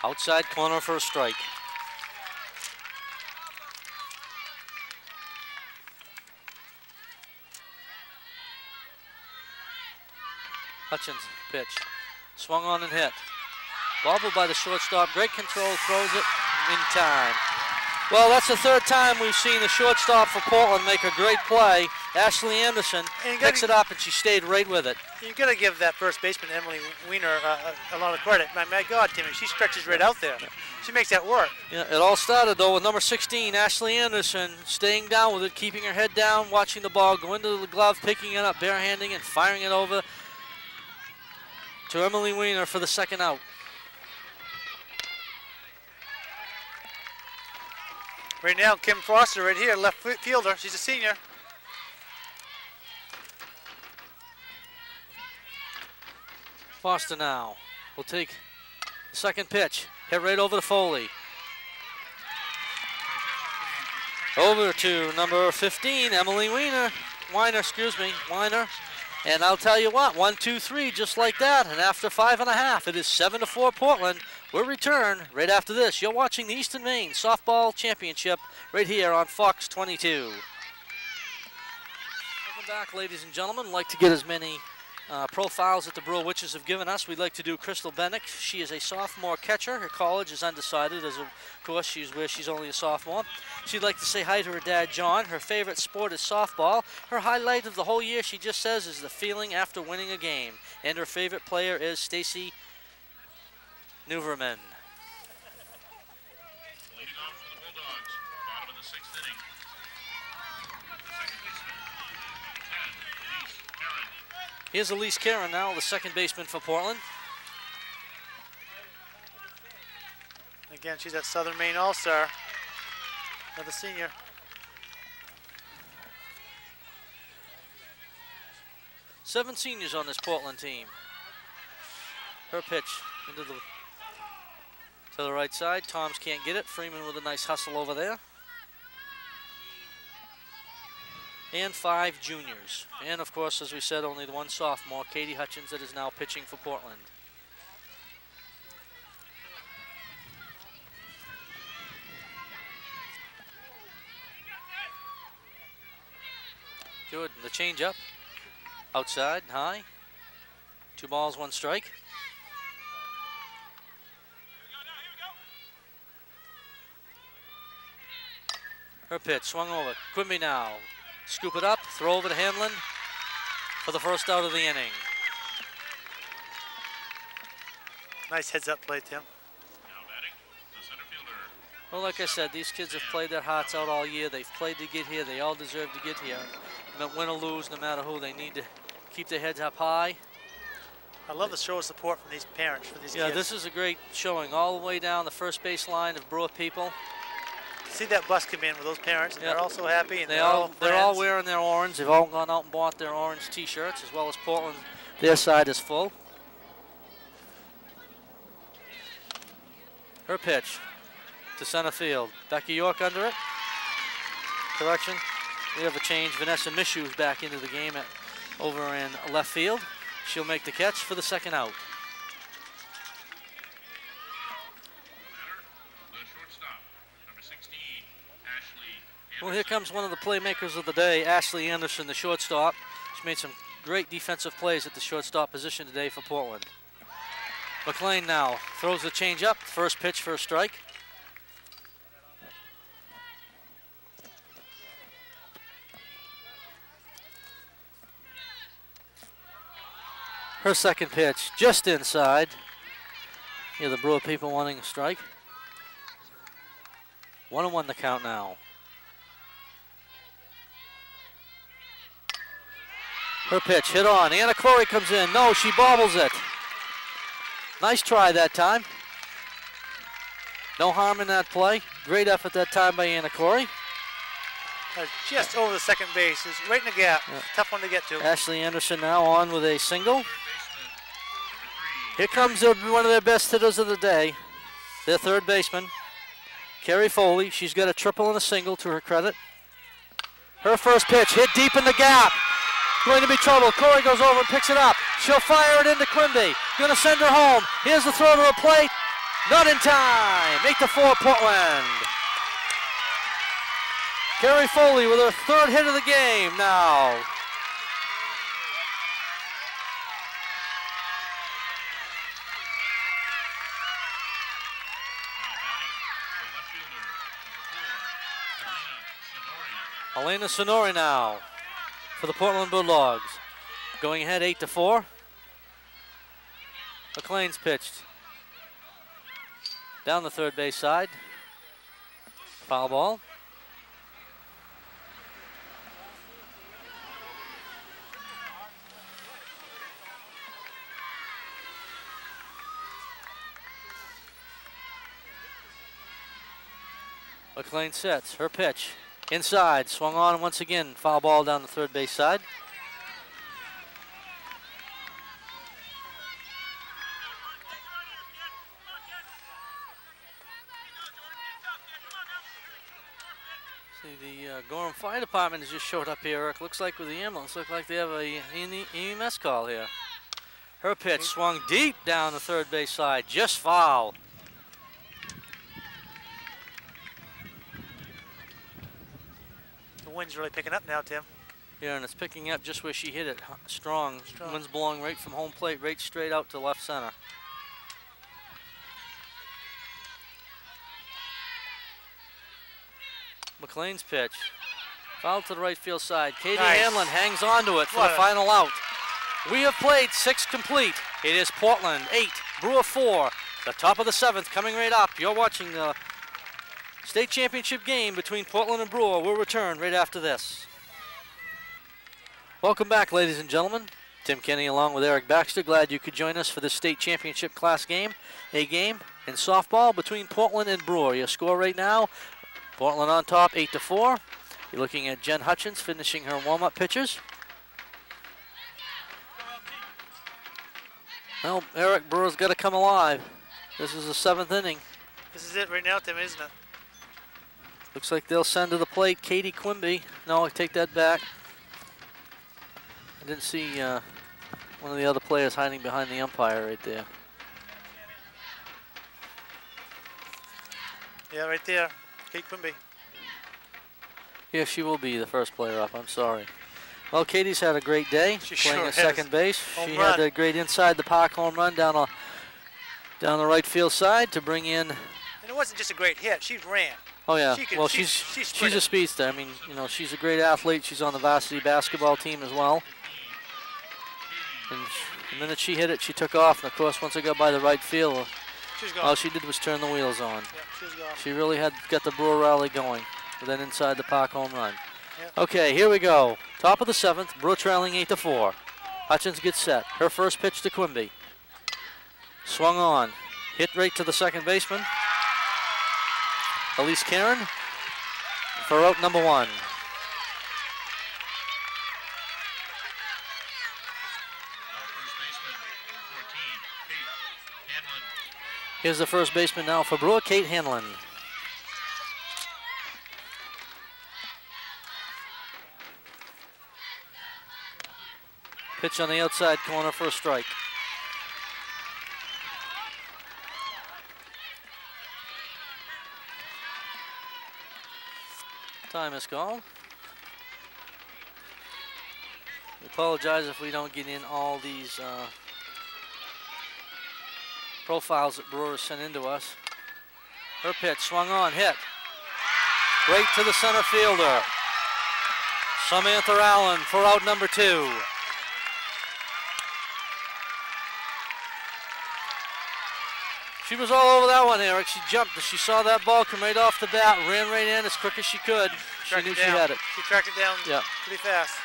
Outside corner for a strike. Hutchins pitch. Swung on and hit. Bobbled by the shortstop. Great control. Throws it in time. Well, that's the third time we've seen the shortstop for Portland make a great play. Ashley Anderson picks it up, and she stayed right with it. You got to give that first baseman, Emily Weiner, a lot of credit. My God, Timmy, she stretches right out there. She makes that work. Yeah, it all started, though, with number 16, Ashley Anderson, staying down with it, keeping her head down, watching the ball go into the glove, picking it up, barehanding, and firing it over to Emily Weiner for the second out. Right now, Kim Foster right here, left fielder. She's a senior. Foster now will take the second pitch. Hit right over to Foley. Over to number 15, Emily Weiner. Weiner. And I'll tell you what, 1, 2, 3, just like that. And after 5.5, it is 7-4 Portland. We'll return right after this. You're watching the Eastern Maine Softball Championship right here on Fox 22. Welcome back, ladies and gentlemen. I'd like to get as many profiles that the Brewer Witches have given us. We'd like to do Crystal Bennick. She is a sophomore catcher. Her college is undecided, as of course she's only a sophomore. She'd like to say hi to her dad, John. Her favorite sport is softball. Her highlight of the whole year, she just says, is the feeling after winning a game. And her favorite player is Stacy Neuverman. Leading off for the Bulldogs, bottom of the 6th inning. The second baseman, number 10, Elise Karen. Here's Elise Karen now, the second baseman for Portland. Again, she's at Southern Maine All-Star. Another senior. Seven seniors on this Portland team. Her pitch into the to the right side. Toms can't get it. Freeman with a nice hustle over there. And 5 juniors. And of course, as we said, only the one sophomore, Katie Hutchins, that is now pitching for Portland. Good. The changeup. Outside, high. 2 balls, 1 strike. Her pitch swung over. Quimby now. Scoop it up, throw over to Hanlon for the first out of the inning. Nice heads-up play, Tim. Now batting, the center fielder. Well, like I said, these kids have played their hearts out all year. They've played to get here. They all deserve to get here. Win or lose, no matter who, they need to keep their heads up high. I love the show of support from these parents for these kids. Yeah, this is a great showing all the way down the first base line of Brewer people. See that bus come in with those parents, and they're all so happy, and they're all wearing their orange. They've all gone out and bought their orange T-shirts, as well as Portland. Their side is full. Her pitch to center field. Becky York under it. Correction. We have a change. Vanessa Mishu's back into the game over in left field. She'll make the catch for the second out. Well, here comes one of the playmakers of the day, Ashley Anderson, the shortstop. She made some great defensive plays at the shortstop position today for Portland. McLean now throws the changeup. First pitch for a strike. Her second pitch just inside. Here, the Brewer people wanting a strike. 1-1 the count now. Her pitch hit on. Anna Corey comes in. No, she bobbles it. Nice try that time. No harm in that play. Great effort that time by Anna Corey. Just over the second base. It's right in the gap. Yeah. Tough one to get to. Ashley Anderson now on with a single. Here comes one of their best hitters of the day, their third baseman, Carrie Foley. She's got a triple and a single to her credit. Her first pitch hit deep in the gap. Going to be trouble. Corey goes over and picks it up. She'll fire it into Quimby. Going to send her home. Here's the throw to the plate. Not in time. 8-4 Portland. Carrie Foley with her third hit of the game now. Elena Sonori now for the Portland Bulldogs. Going ahead 8-4. McLean's pitched down the third base side. Foul ball. McLean sets her pitch inside, swung on once again. Foul ball down the third base side. See, the Gorham Fire Department has just showed up here, Eric. Looks like with the ambulance, looks like they have a EMS call here. Her pitch swung deep down the third base side, just foul. The wind's really picking up now, Tim. Yeah, and it's picking up just where she hit it, strong. Wind's blowing right from home plate, right straight out to left center. McLean's pitch, foul to the right field side. Katie Hanlon hangs on to it for the final out. We have played 6 complete. It is Portland 8, Brewer 4. The top of the 7th coming right up. You're watching the state championship game between Portland and Brewer. We'll return right after this. Welcome back, ladies and gentlemen. Tim Kenny along with Eric Baxter. Glad you could join us for the state championship class game. A game in softball between Portland and Brewer. Your score right now, Portland on top 8-4. You're looking at Jen Hutchins finishing her warm-up pitches. Well, Eric, Brewer's got to come alive. This is the 7th inning. This is it right now, Tim, isn't it? Looks like they'll send to the plate Katie Quimby. No, I take that back. I didn't see one of the other players hiding behind the umpire right there. Yeah, right there. Kate Quimby. Yeah, she will be the first player up. I'm sorry. Well, Katie's had a great day playing at second base. She had a great inside the park home run down the right field side to bring in. And it wasn't just a great hit. She ran. Oh yeah. Well, she's a speedster. I mean, you know, she's a great athlete. She's on the varsity basketball team as well. And the minute she hit it, she took off. And of course, once it got by the right field, all she did was turn the wheels on. Yep, she's gone. She really had got the Brewer rally going with an inside the park home run. Yep. Okay, here we go. Top of the 7th, Brewer trailing 8-4. Hutchins gets set. Her first pitch to Quimby. Swung on. Hit right to the second baseman. Elise Karen for out number 1. Here's the first baseman now for Brewer, Kate Hanlon. Pitch on the outside corner for a strike. Time is called. We apologize if we don't get in all these profiles that Brewer sent into us. Her pitch swung on, hit. Right to the center fielder. Samantha Allen for out number 2. She was all over that one, Eric. She jumped. She saw that ball come right off the bat, ran right in as quick as she could. She knew she had it. She tracked it down pretty fast.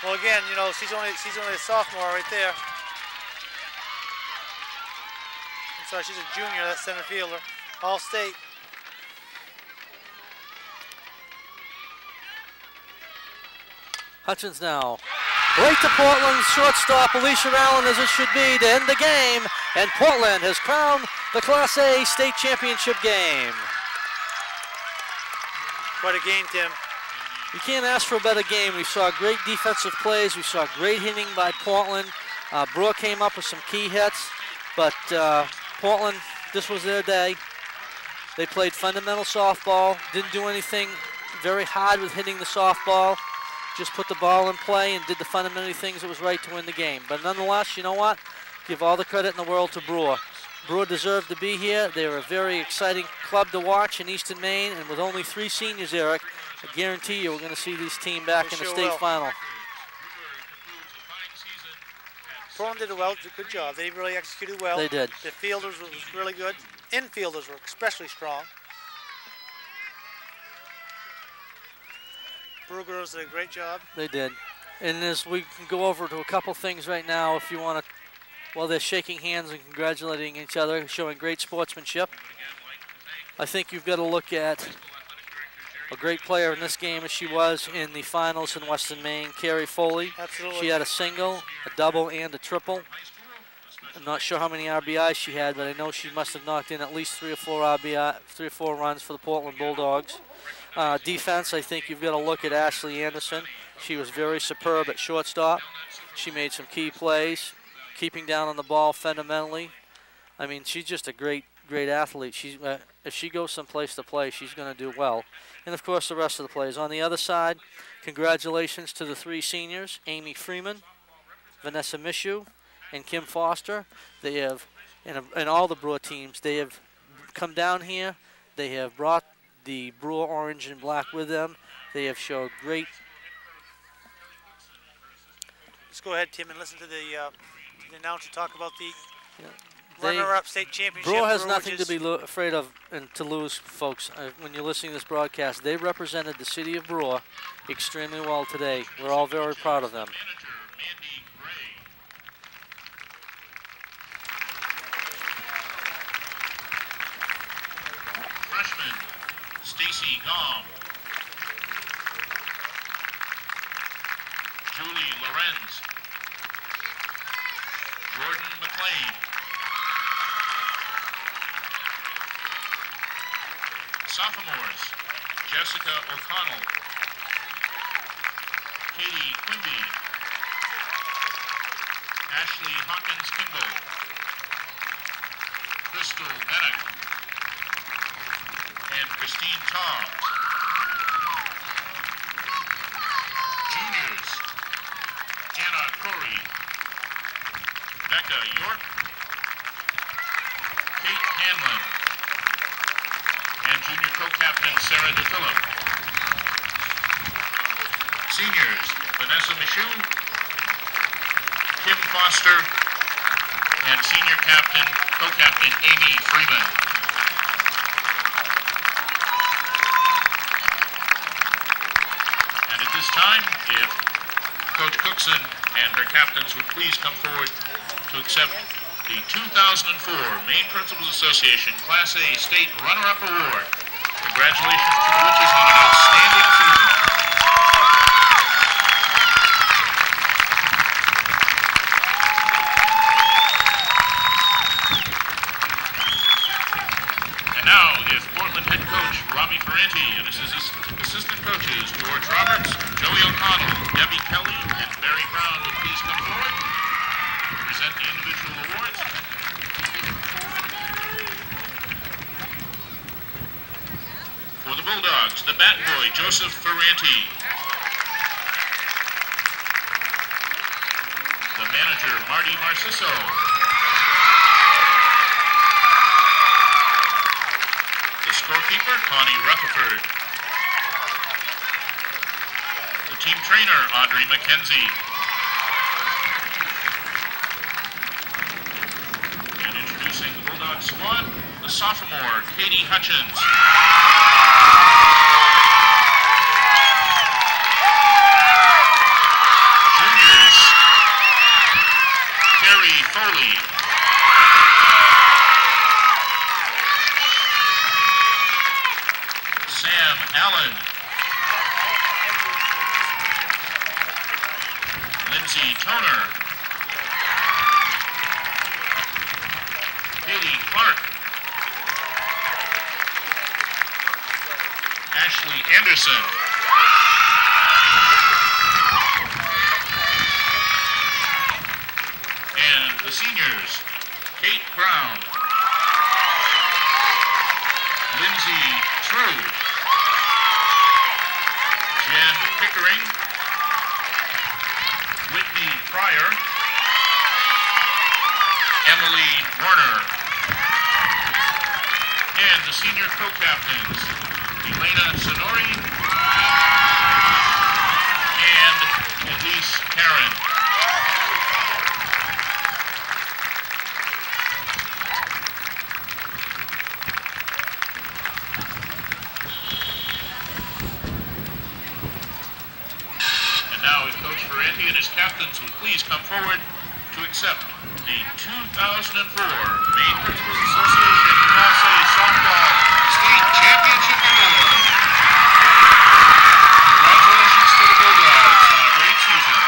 Well, again, you know, she's only a sophomore right there. I'm sorry, she's a junior, that center fielder. All state. Hutchins now. Right to Portland's shortstop, Alicia Allen, as it should be, to end the game. And Portland has crowned the Class A state championship game. What a game, Tim. You can't ask for a better game. We saw great defensive plays. We saw great hitting by Portland. Brewer came up with some key hits. But Portland, this was their day. They played fundamental softball. Didn't do anything very hard with hitting the softball. Just put the ball in play and did the fundamental things that was right to win the game. But nonetheless, you know what? Give all the credit in the world to Brewer. Brewer deserved to be here. They're a very exciting club to watch in Eastern Maine, and with only 3 seniors, Eric, I guarantee you we're going to see this team back in the state final. Portland did a good job. They really executed well. They did. The fielders was really good. Infielders were especially strong. Brewer girls did a great job. They did. And as we can go over to a couple things right now, if you want to, while they're shaking hands and congratulating each other, showing great sportsmanship. I think you've got to look at a great player in this game as she was in the finals in Western Maine, Carrie Foley. Absolutely. She had a single, a double, and a triple. I'm not sure how many RBIs she had, but I know she must have knocked in at least 3 or 4 RBI, 3 or 4 runs for the Portland Bulldogs. Defense, I think you've got to look at Ashley Anderson. She was very superb at shortstop. She made some key plays, keeping down on the ball fundamentally. I mean, she's just a great athlete. She's if she goes someplace to play, she's going to do well. And of course, the rest of the players. On the other side, congratulations to the 3 seniors: Amy Freeman, Vanessa Mishu, and Kim Foster. They have, and all the Brewer teams, they have come down here. They have brought the Brewer orange and black with them. They have showed great. Let's go ahead, Tim, and listen to the announcer talk about the They, runner-up state championship. Brewer has nothing to be afraid of and to lose, folks. When you're listening to this broadcast, they represented the city of Brewer extremely well today. We're all very proud of them. Freshman Stacy Gom, Julie Lorenz, Jordan McLean, sophomores Jessica O'Connell, Katie Quimby, Ashley Hawkins Kimball, Crystal Bennett, and Christine Tobbs. Juniors Anna Corey, Becca York, Kate Hanlon, and junior co-captain Sarah DePhillip. Seniors Vanessa Michoud, Kim Foster, and senior captain, co-captain Amy Freeman. And at this time, if Coach Cookson and her captains would please come forward to accept the 2004 Maine Principals Association Class A State Runner-Up Award. Congratulations to the Witches on an outstanding season. And now, if Portland head coach Robbie Ferranti and his assistant coaches George Roberts, Joey O'Connell, Debbie Kelly, and Barry Brown would please come forward to present the individual awards. For the Bulldogs, the bat boy, Joseph Ferranti. The manager, Marty Marciso. The scorekeeper, Connie Rutherford. The team trainer, Audrey McKenzie. And introducing the Bulldog squad, the sophomore, Katie Hutchins. Juniors, Carrie Foley. Sam Allen. Lindsay Toner. Katie Clark. Ashley Anderson. And the seniors, Kate Brown, Lindsay True, Jen Pickering, Whitney Pryor, Emily Warner. And the senior co-captains, Elena Sonori and Elise Karen. And now if Coach Ferranti and his captains would please come forward to accept the 2004 Maine Principals Association Class A Softball State Championship Award. Congratulations to the Bulldogs on a great season.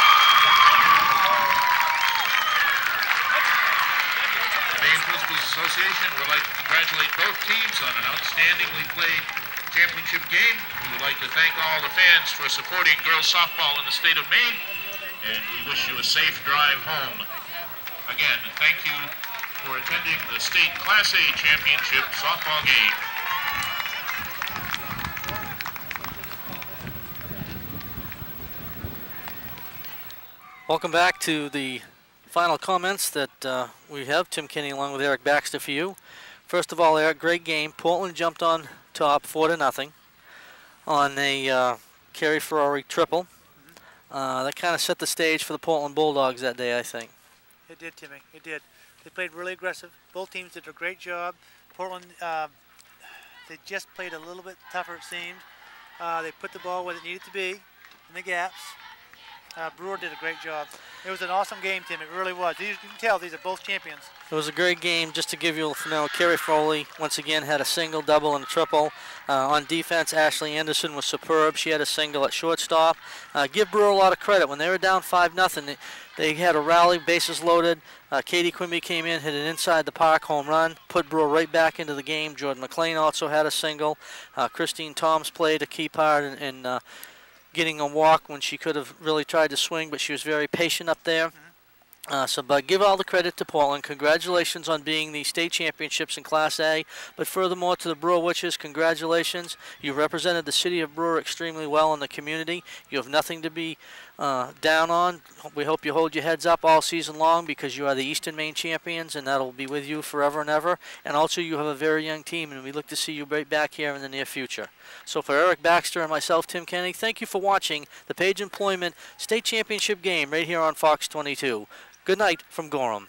The Maine Principals Association would like to congratulate both teams on an outstandingly played championship game. We would like to thank all the fans for supporting girls softball in the state of Maine, and we wish you a safe drive home. Again, thank you for attending the state Class A championship softball game. Welcome back to the final comments that we have. Tim Kinney along with Eric Baxter for you. First of all, Eric, great game. Portland jumped on top 4-0 on a Carrie Ferrari triple. That kind of set the stage for the Portland Bulldogs that day, I think. It did, Timmy. It did. They played really aggressive. Both teams did a great job. Portland, they just played a little bit tougher, it seemed. They put the ball where it needed to be, in the gaps. Brewer did a great job. It was an awesome game, Tim. It really was. You can tell these are both champions. It was a great game. Just to give you a know, Carrie Foley once again had a single, double, and a triple. On defense, Ashley Anderson was superb. She had a single at shortstop. Give Brewer a lot of credit. When they were down 5-0, they had a rally, bases loaded. Katie Quimby came in, hit an inside the park home run, put Brewer right back into the game. Jordan McLean also had a single. Christine Toms played a key part in getting a walk when she could have really tried to swing, but she was very patient up there. But give all the credit to Portland. Congratulations on being the state championships in Class A. But furthermore, to the Brewer Witches, congratulations. You represented the city of Brewer extremely well in the community. You have nothing to be down on. We hope you hold your heads up all season long because you are the Eastern Maine champions, and that'll be with you forever and ever. And also, you have a very young team, and we look to see you right back here in the near future. So for Eric Baxter and myself, Tim Kennedy, thank you for watching the Page Employment State Championship game right here on Fox 22. Good night from Gorham.